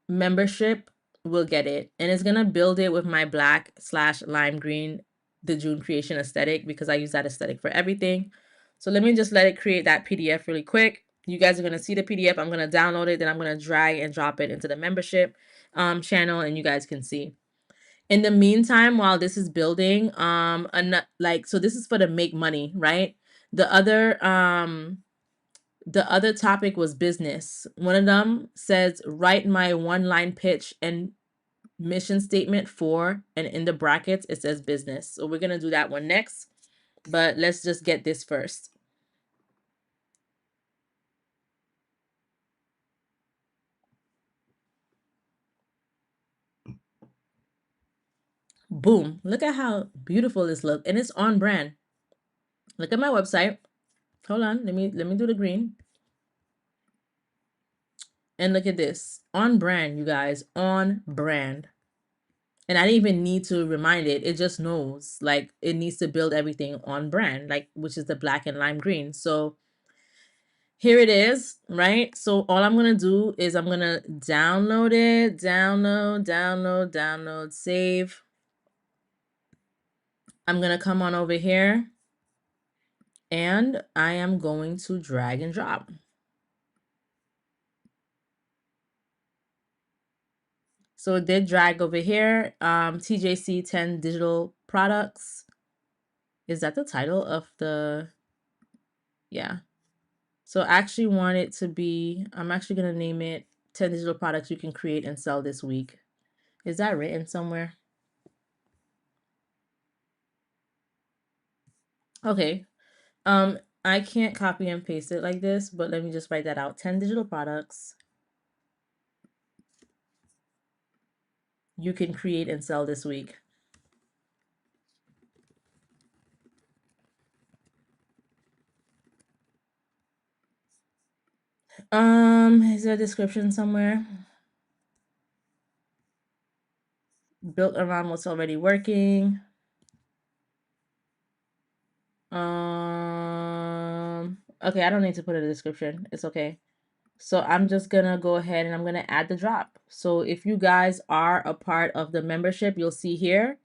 membership will get it. And it's going to build it with my black / lime green, the June creation aesthetic, because I use that aesthetic for everything. So let me just let it create that PDF really quick. You guys are going to see the PDF. I'm going to download it. Then I'm going to drag and drop it into the membership channel, and you guys can see. In the meantime, while this is building, so this is for the make money, right? The other topic was business. One of them says, write my one-line pitch and mission statement for, and in the brackets, it says business. So we're going to do that one next, but let's just get this first. Boom. Look at how beautiful this looks. And it's on brand. Look at my website. Hold on. Let me do the green. And look at this. On brand, you guys. On brand. And I didn't even need to remind it. It just knows, like, it needs to build everything on brand, like, which is the black and lime green. So here it is, right? So all I'm going to do is I'm going to download it, download, save. I'm going to come on over here and I am going to drag and drop. So it did drag over here, TJC 10 digital products. Is that the title of the, yeah. So I actually want it to be, I'm actually going to name it 10 digital products you can create and sell this week. Is that written somewhere? Okay. I can't copy and paste it like this, but let me just write that out. 10 digital products you can create and sell this week. Is there a description somewhere? Built around what's already working. Okay, I don't need to put a description. It's okay. So I'm just gonna go ahead and I'm gonna add the drop. So if you guys are a part of the membership, you'll see here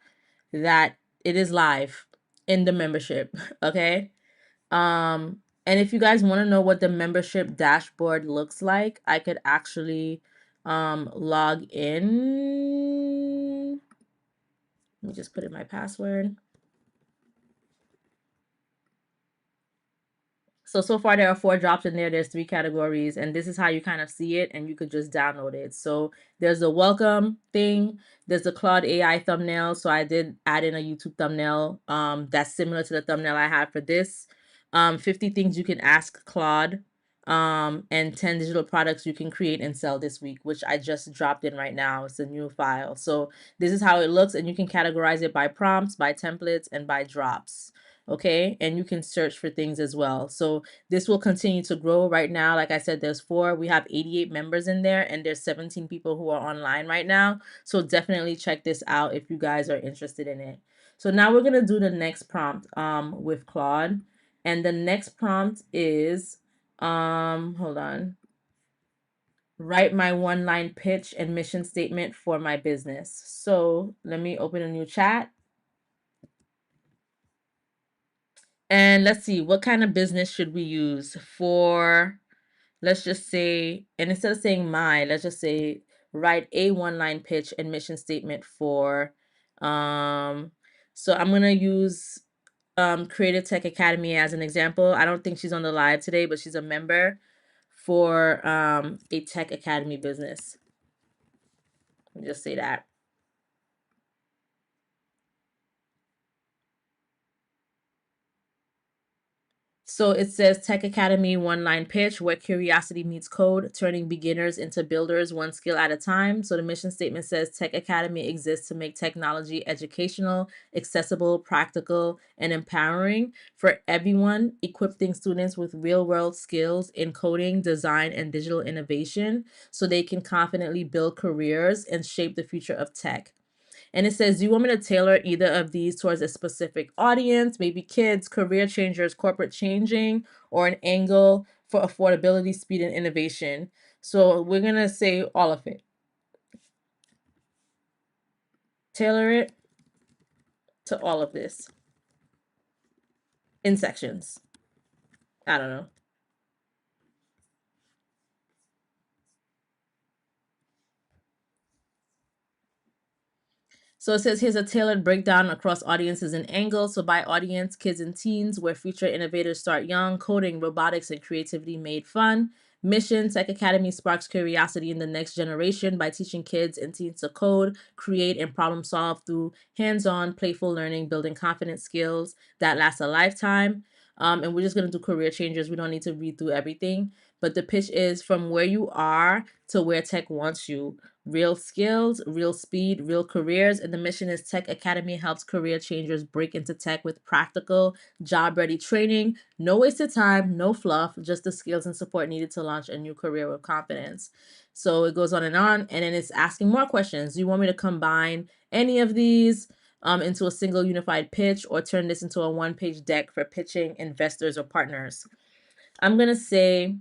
that it is live in the membership. Okay. And if you guys want to know what the membership dashboard looks like, I could actually log in. Let me just put in my password. So far there are 4 drops in there. There's 3 categories, and this is how you kind of see it, and you could just download it. So there's a welcome thing. There's the Claude AI thumbnail. So I did add in a YouTube thumbnail that's similar to the thumbnail I had for this. 50 things you can ask Claude, and 10 digital products you can create and sell this week, which I just dropped in right now. It's a new file. So this is how it looks, and you can categorize it by prompts, by templates, and by drops. Okay, and you can search for things as well. So this will continue to grow. Right now, like I said, there's 4. We have 88 members in there, and there's 17 people who are online right now. So definitely check this out if you guys are interested in it. So now we're gonna do the next prompt with Claude, and the next prompt is hold on. Write my 1-line pitch and mission statement for my business. So let me open a new chat. And let's see, what kind of business should we use for, let's just say, and instead of saying my, let's just say, write a 1-line pitch and mission statement for, so I'm going to use Creative Tech Academy as an example. I don't think she's on the live today, but she's a member for a tech academy business. Let me just say that. So it says Tech Academy 1-line pitch where curiosity meets code, turning beginners into builders 1 skill at a time. So the mission statement says Tech Academy exists to make technology educational, accessible, practical, and empowering for everyone, equipping students with real-world skills in coding, design, and digital innovation so they can confidently build careers and shape the future of tech. And it says, do you want me to tailor either of these towards a specific audience, maybe kids, career changers, corporate changing, or an angle for affordability, speed, and innovation? So we're going to say all of it. Tailor it to all of this in sections. I don't know. So it says here's a tailored breakdown across audiences and angles. So by audience, kids and teens, where future innovators start young, coding, robotics, and creativity made fun. Mission, Tech Academy sparks curiosity in the next generation by teaching kids and teens to code, create, and problem solve through hands-on, playful learning, building confidence skills that last a lifetime. And we're just going to do career changers. We don't need to read through everything. But the pitch is from where you are to where tech wants you. Real skills, real speed, real careers. And the mission is Tech Academy helps career changers break into tech with practical, job-ready training. No wasted time, no fluff, just the skills and support needed to launch a new career with confidence. So it goes on, and then it's asking more questions. Do you want me to combine any of these into a single unified pitch or turn this into a 1-page deck for pitching investors or partners? I'm going to say,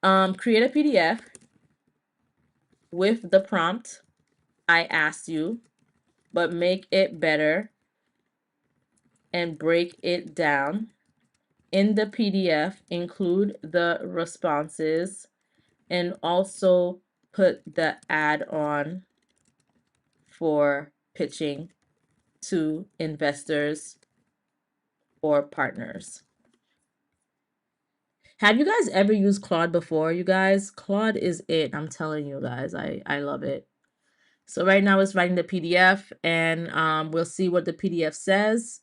create a PDF with the prompt I asked you, but make it better and break it down. In the PDF, include the responses and also put the add-on for pitching to investors or partners. Have you guys ever used Claude before, you guys? Claude is it. I'm telling you guys, I love it. So right now it's writing the PDF, and we'll see what the PDF says.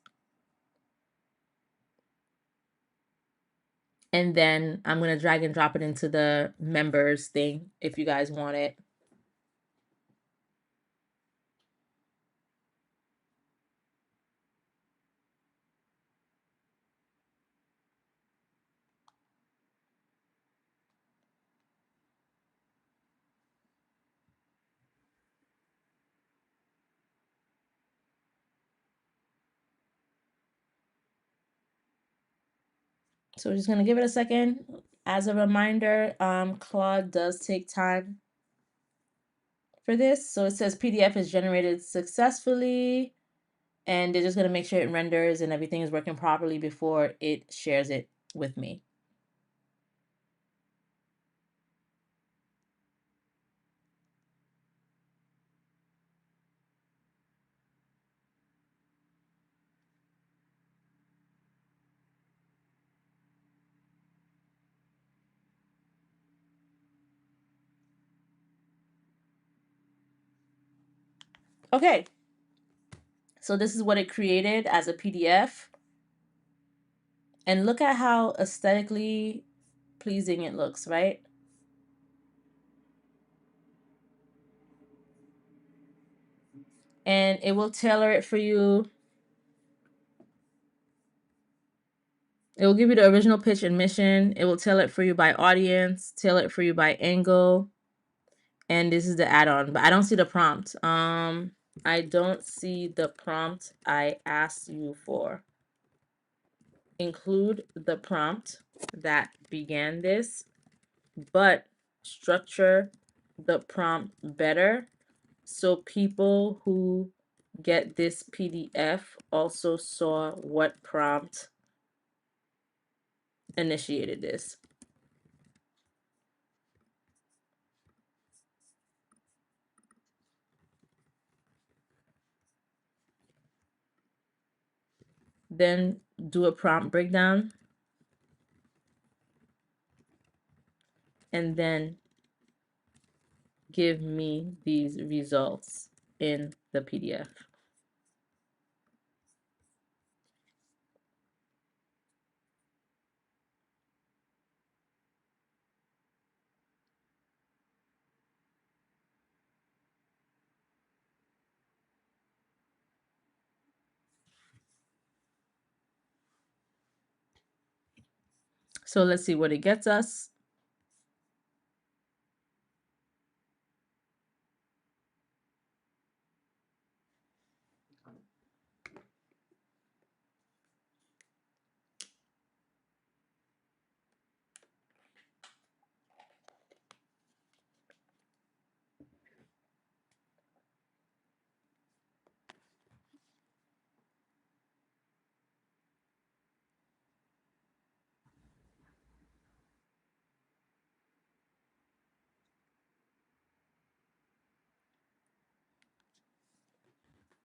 And then I'm going to drag and drop it into the members thing if you guys want it. So we're just going to give it a second. As a reminder, Claude does take time for this. So it says PDF is generated successfully, and they're just going to make sure it renders and everything is working properly before it shares it with me. Okay, so this is what it created as a PDF. And look at how aesthetically pleasing it looks, right? And it will tailor it for you. It will give you the original pitch and mission. It will tailor it for you by audience, tailor it for you by angle. And this is the add-on, but I don't see the prompt. I don't see the prompt I asked you for. Include the prompt that began this, but structure the prompt better so people who get this PDF also saw what prompt initiated this. Then do a prompt breakdown, and then give me these results in the PDF. So let's see what it gets us.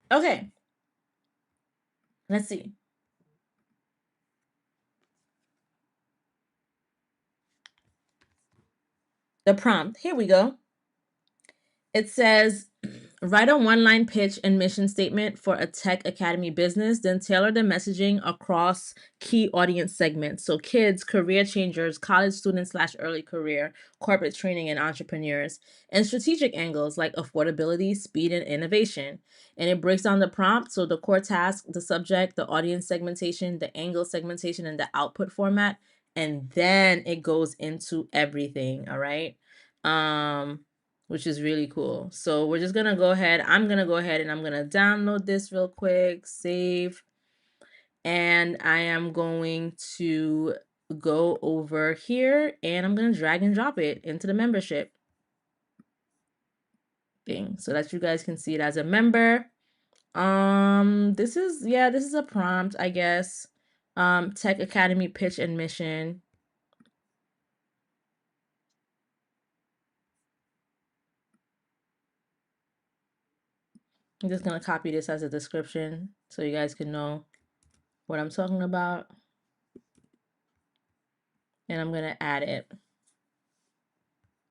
Okay, let's see. The prompt, here we go. It says, write a one-line pitch and mission statement for a tech academy business, then tailor the messaging across key audience segments. So kids, career changers, college students / early career, corporate training, and entrepreneurs. And strategic angles like affordability, speed, and innovation. And it breaks down the prompt. So the core task, the subject, the audience segmentation, the angle segmentation, and the output format. And then it goes into everything, all right? Which is really cool. So we're just gonna go ahead. I'm gonna go ahead and I'm gonna download this real quick, save, And I am going to go over here and I'm going to drag and drop it into the membership thing so that you guys can see it as a member. This is a prompt, I guess. Tech Academy pitch and mission. I'm just going to copy this as a description so you guys can know what I'm talking about. And I'm going to add it.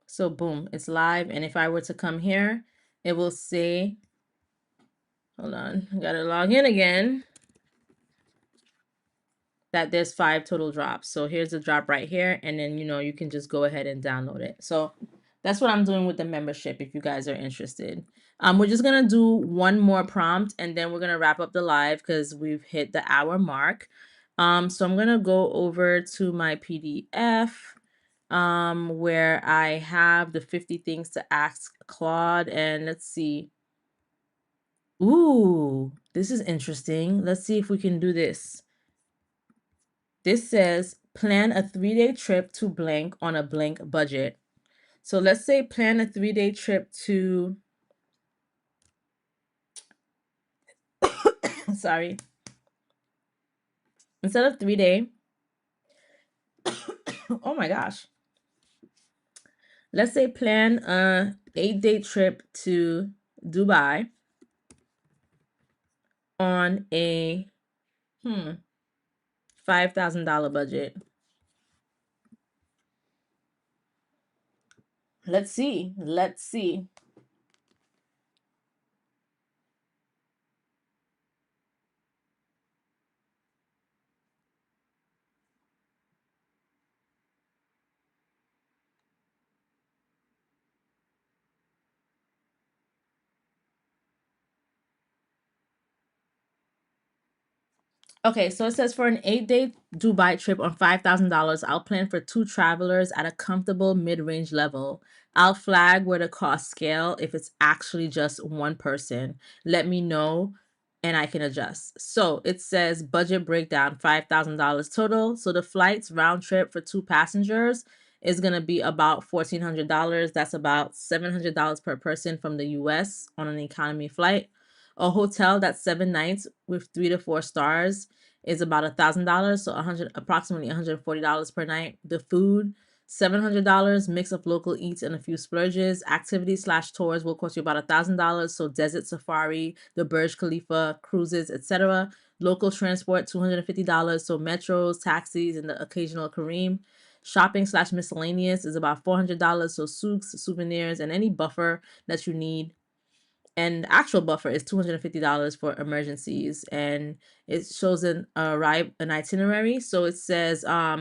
So boom, it's live. And if I were to come here, it will say, hold on, I got to log in again, that there's 5 total drops. So here's the drop right here. And then, you can just go ahead and download it. So that's what I'm doing with the membership if you guys are interested. We're just going to do one more prompt and then we're going to wrap up the live because we've hit the hour mark. So I'm going to go over to my PDF where I have the 50 things to ask Claude. And let's see. Ooh, this is interesting. Let's see if we can do this. This says plan a 3-day trip to blank on a blank budget. So let's say plan a 3-day trip to, sorry, instead of 3-day, oh my gosh. Let's say plan a 8-day trip to Dubai on a $5,000 budget. Let's see. Okay, so it says for an 8-day Dubai trip on $5,000, I'll plan for 2 travelers at a comfortable mid-range level. I'll flag where the cost scale if it's actually just one person. Let me know and I can adjust. So it says budget breakdown, $5,000 total. So the flights round trip for 2 passengers is going to be about $1,400. That's about $700 per person from the US on an economy flight. A hotel that's 7 nights with 3 to 4 stars is about $1,000, so approximately $140 per night. The food, $700, mix of local eats and a few splurges. Activities/tours will cost you about $1,000, so desert safari, the Burj Khalifa, cruises, etc. Local transport, $250, so metros, taxis, and the occasional Kareem. Shopping/miscellaneous is about $400, so souks, souvenirs, and any buffer that you need. And actual buffer is $250 for emergencies, and it shows an itinerary. So it says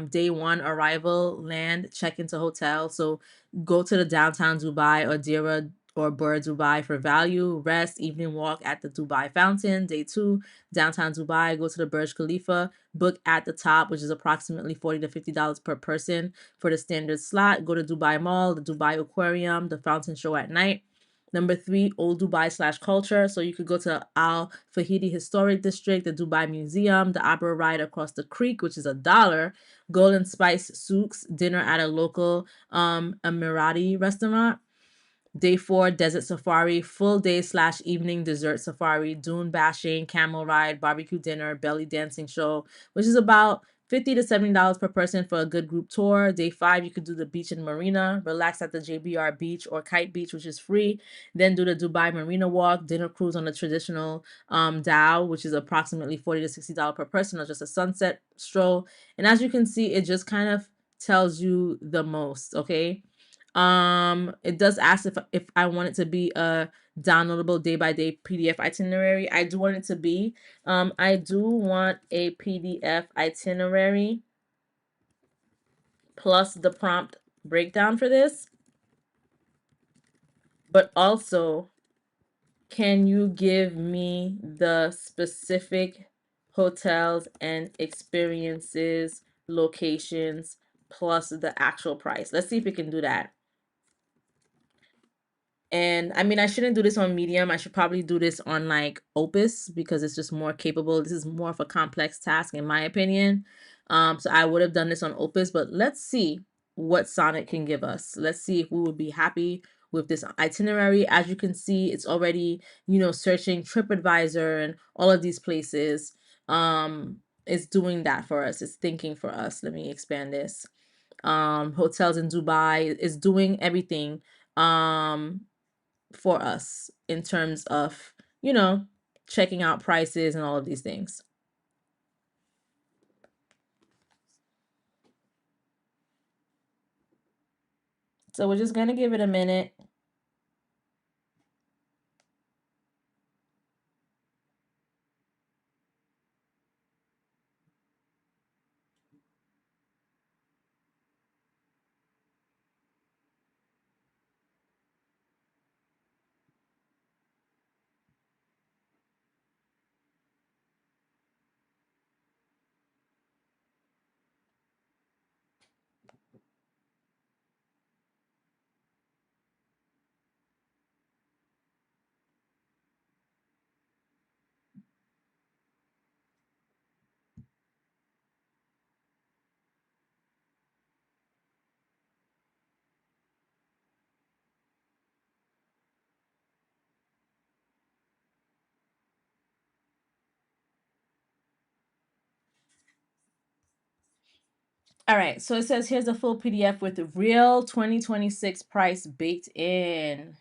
day 1 arrival, land, check into hotel. So go to the downtown Dubai or Dira or Bur Dubai for value, rest, evening walk at the Dubai fountain. Day 2, downtown Dubai, go to the Burj Khalifa, book at the top, which is approximately $40 to $50 per person for the standard slot. Go to Dubai Mall, the Dubai Aquarium, the fountain show at night. Number 3, Old Dubai/culture. So you could go to Al Fahidi Historic District, the Dubai Museum, the opera ride across the creek, which is $1. Golden Spice Souks, dinner at a local Emirati restaurant. Day 4, desert safari, full day/evening dessert safari, dune bashing, camel ride, barbecue dinner, belly dancing show, which is about $50 to $70 per person for a good group tour. Day 5, you could do the beach and marina, relax at the JBR beach or Kite Beach, which is free. Then do the Dubai Marina walk, dinner cruise on the traditional dhow, which is approximately $40 to $60 per person, or just a sunset stroll. And as you can see, it just kind of tells you the most, okay? It does ask if I want it to be a downloadable day-by-day PDF itinerary. I do want it to be. I do want a PDF itinerary plus the prompt breakdown for this. But also, can you give me the specific hotels and experiences, locations, plus the actual price? Let's see if we can do that. And I mean, I shouldn't do this on Medium. I should probably do this on like Opus because it's just more capable. This is more of a complex task in my opinion. So I would have done this on Opus, but let's see what Sonnet can give us. Let's see if we would be happy with this itinerary. As you can see, it's already, searching TripAdvisor and all of these places. It's doing that for us. It's thinking for us. Let me expand this. Hotels in Dubai is doing everything. For us in terms of, checking out prices and all of these things. So we're just going to give it a minute. All right, so it says here's a full PDF with the real 2026 price baked in.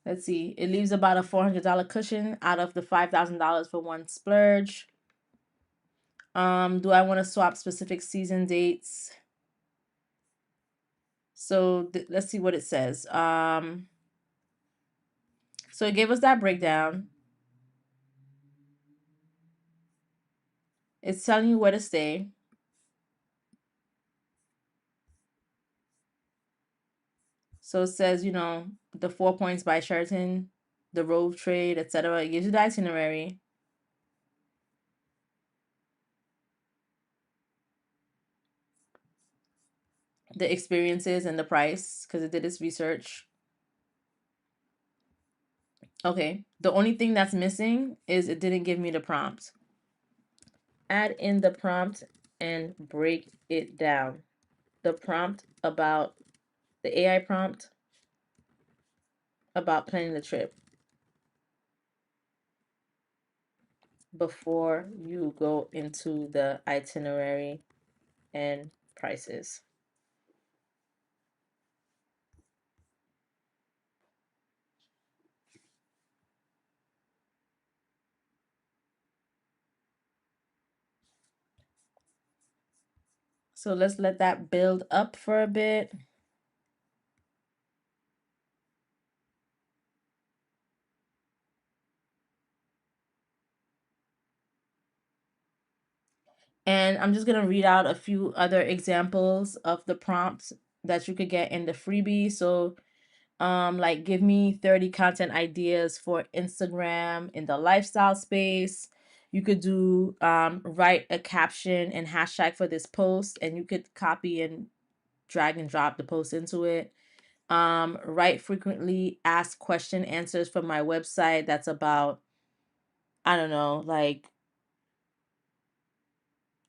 Let's see, it leaves about a $400 cushion out of the $5,000 for one splurge. Do I want to swap specific season dates? So let's see what it says. So it gave us that breakdown. It's telling you where to stay. So it says, the 4 Points by Sheraton, the Rove Trade, etc. It gives you the itinerary. The experiences and the price, because it did its research. Okay, the only thing that's missing is it didn't give me the prompt. Add in the prompt and break it down. The prompt about the AI prompt about planning the trip before you go into the itinerary and prices. So let's let that build up for a bit. And I'm just going to read out a few other examples of the prompts that you could get in the freebie. So, like give me 30 content ideas for Instagram in the lifestyle space. You could do write a caption and hashtag for this post, and you could copy and drag and drop the post into it. Write frequently asked question answers for my website that's about, I don't know, like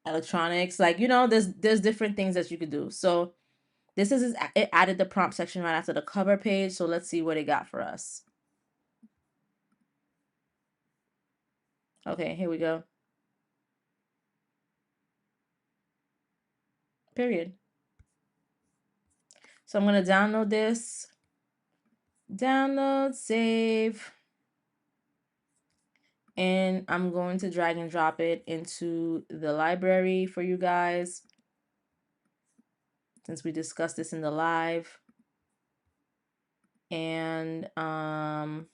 electronics, like there's different things that you could do. So this is it added the prompt section right after the cover page. So let's see what it got for us. Okay, here we go. Period. So I'm going to download this. Download, save. And I'm going to drag and drop it into the library for you guys, since we discussed this in the live. And I'm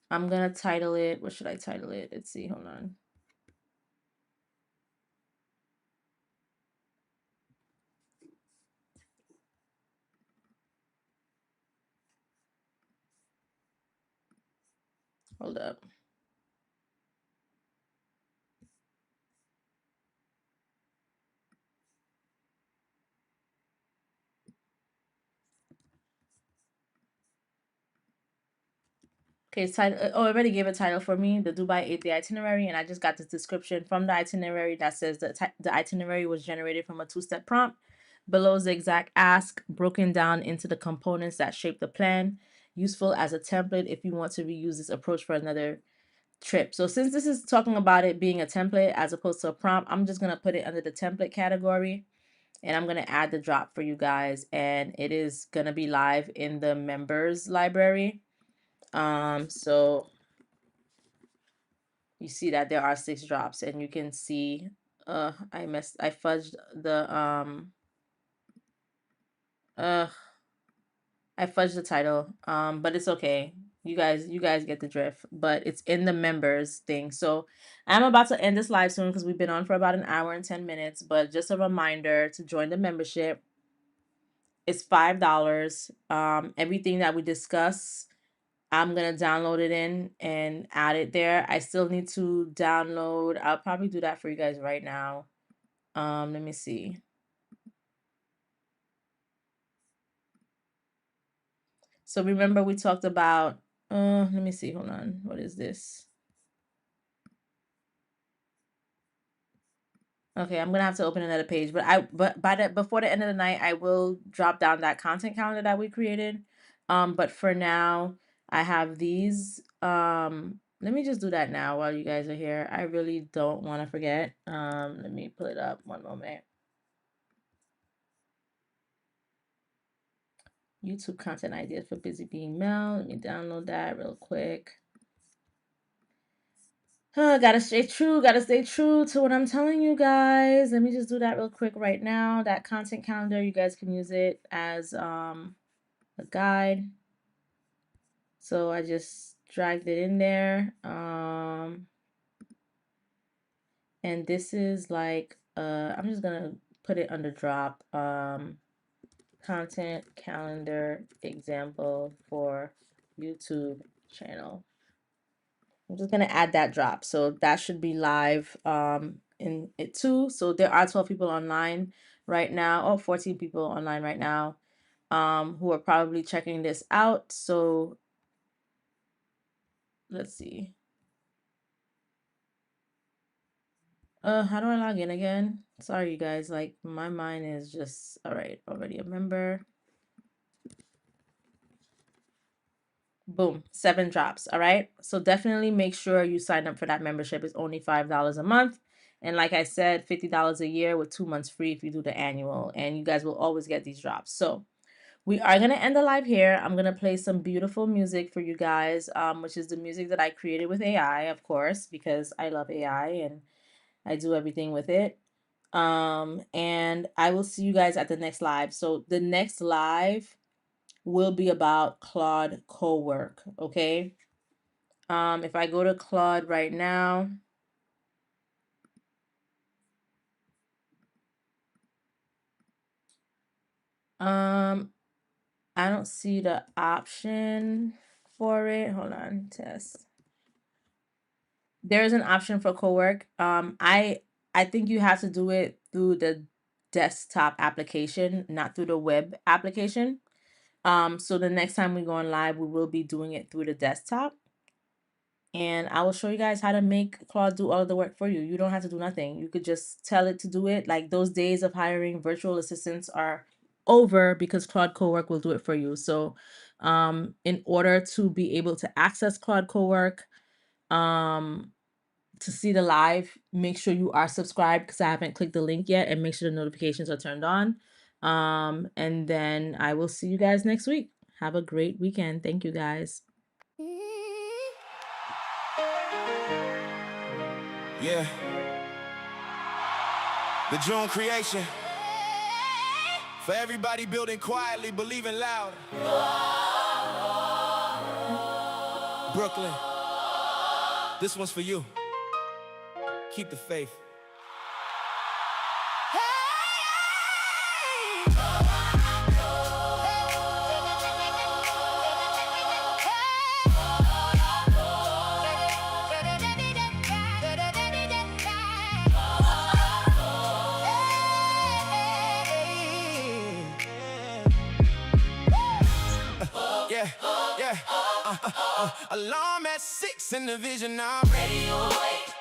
going to title it. What should I title it? Let's see. Hold on. Hold up. Okay, title. Oh, I already gave a title for me, the Dubai 8-day itinerary, and I just got the description from the itinerary that says that the itinerary was generated from a 2-step prompt. Below is the exact ask, broken down into the components that shape the plan, useful as a template if you want to reuse this approach for another trip. So since this is talking about it being a template as opposed to a prompt, I'm just going to put it under the template category, and I'm going to add the drop for you guys, and it is going to be live in the members library. So you see that there are 6 drops, and you can see I fudged the uh I fudged the title, but it's okay. You guys get the drift, but it's in the members thing. So I'm about to end this live soon because we've been on for about an hour and 10 minutes, but just a reminder to join the membership. It's $5. Everything that we discuss, I'm gonna download it in and add it there. I still need to download. I'll probably do that for you guys right now. Let me see. So remember we talked about let me see, hold on. What is this? Okay, I'm gonna have to open another page, but before the end of the night, I will drop down that content calendar that we created. But for now, I have these. Let me just do that now while you guys are here. I really don't want to forget. Let me pull it up one moment. YouTube content ideas for Busy Being Mel. Let me download that real quick. Gotta stay true to what I'm telling you guys. Let me just do that real quick right now. That content calendar, you guys can use it as a guide. So I just dragged it in there. And this is like I'm just gonna put it under drop. Content calendar example for YouTube channel. I'm just gonna add that drop. So that should be live in it too. So there are 12 people online right now. Oh, 14 people online right now who are probably checking this out. So let's see. How do I log in again? Sorry, you guys. Like my mind is just all right. Already a member. Boom, 7 drops. All right. So definitely make sure you sign up for that membership. It's only $5 a month. And like I said, $50 a year with 2 months free if you do the annual. And you guys will always get these drops. So we are going to end the live here. I'm going to play some beautiful music for you guys, which is the music that I created with AI, of course, because I love AI and I do everything with it. And I will see you guys at the next live. So the next live will be about Claude co-work, okay? If I go to Claude right now, I don't see the option for it. Hold on, test. There is an option for co-work. I think you have to do it through the desktop application, not through the web application. So the next time we go on live, we will be doing it through the desktop. And I will show you guys how to make Claude do all of the work for you. You don't have to do nothing. You could just tell it to do it. Like those days of hiring virtual assistants are over because Claude Cowork will do it for you. So in order to be able to access Claude Cowork, to see the live, make sure you are subscribed because I haven't clicked the link yet, and make sure the notifications are turned on. And then I will see you guys next week. Have a great weekend. Thank you guys. Yeah. The Jeune Creation. For everybody building quietly, believing loud. Brooklyn. This one's for you. Keep the faith. Yeah, yeah, Alarm at 6 in the vision, I'm ready awake.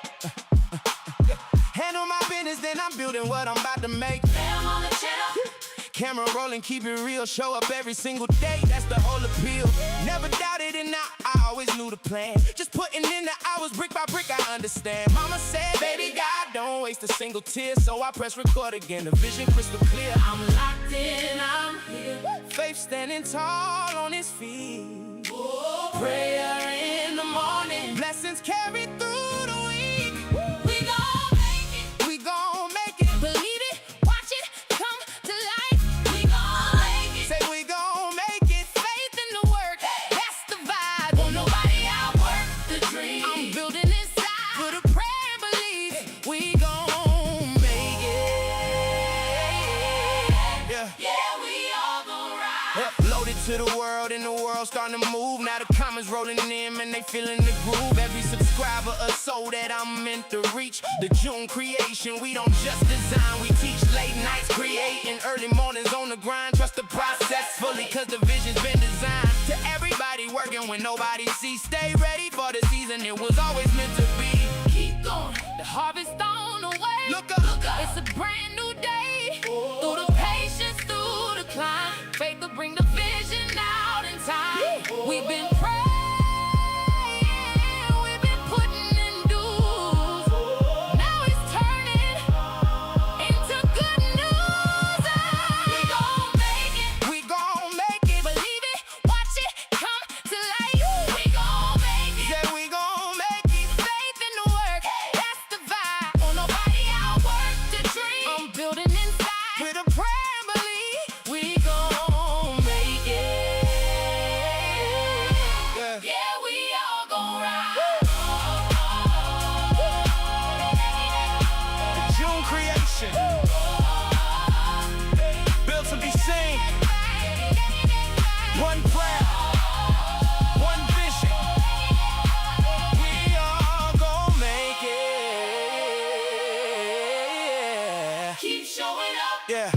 Handle my business, then I'm building what I'm about to make. Bam on the channel. Camera rolling, keep it real, show up every single day, that's the whole appeal. Never doubted it, now I always knew the plan. Just putting in the hours, brick by brick, I understand. Mama said, baby God, don't waste a single tear. So I press record again, the vision crystal clear. I'm locked in, I'm here. Faith standing tall on his feet. Prayer in the morning, blessings carry through the week. We gon' make it, we gon' make it. Believe it, watch it, come to life. We gon' make it, say we gon' make it. Faith in the work, that's the vibe. Won't nobody outwork the dream. I'm building inside, put a prayer and believe. We gon' make it. Yeah, we all gon' ride. Uploaded to the world and the world starting to move. Now the comments rolling in, man, they feeling the groove. Every subscriber a soul that I'm meant to reach. The Jeune Creation, we don't just design, we teach. Late nights creating, early mornings on the grind. Trust the process fully, cause the vision's been designed. To everybody working when nobody sees. Stay ready for the season, it was always meant to be. Keep going, the harvest on the way. Look up, it's a brand new day. Through the patience, through the climb, faith will bring the vision out in time. We've been praying, we've been putting in dues. Now it's turning into good news. We gon' make it, we gon' make it. Believe it, watch it, come to life. We gon' make it, yeah, we gon' make it. Faith in the work, that's the vibe. Won't nobody outwork the dream. I'm building inside with a prayer and believe. We gon' make it. Yeah, we all gon' ride. Jeune Creation, built to be seen. One prayer, one vision. We all gon' make it. Keep showing up. Yeah.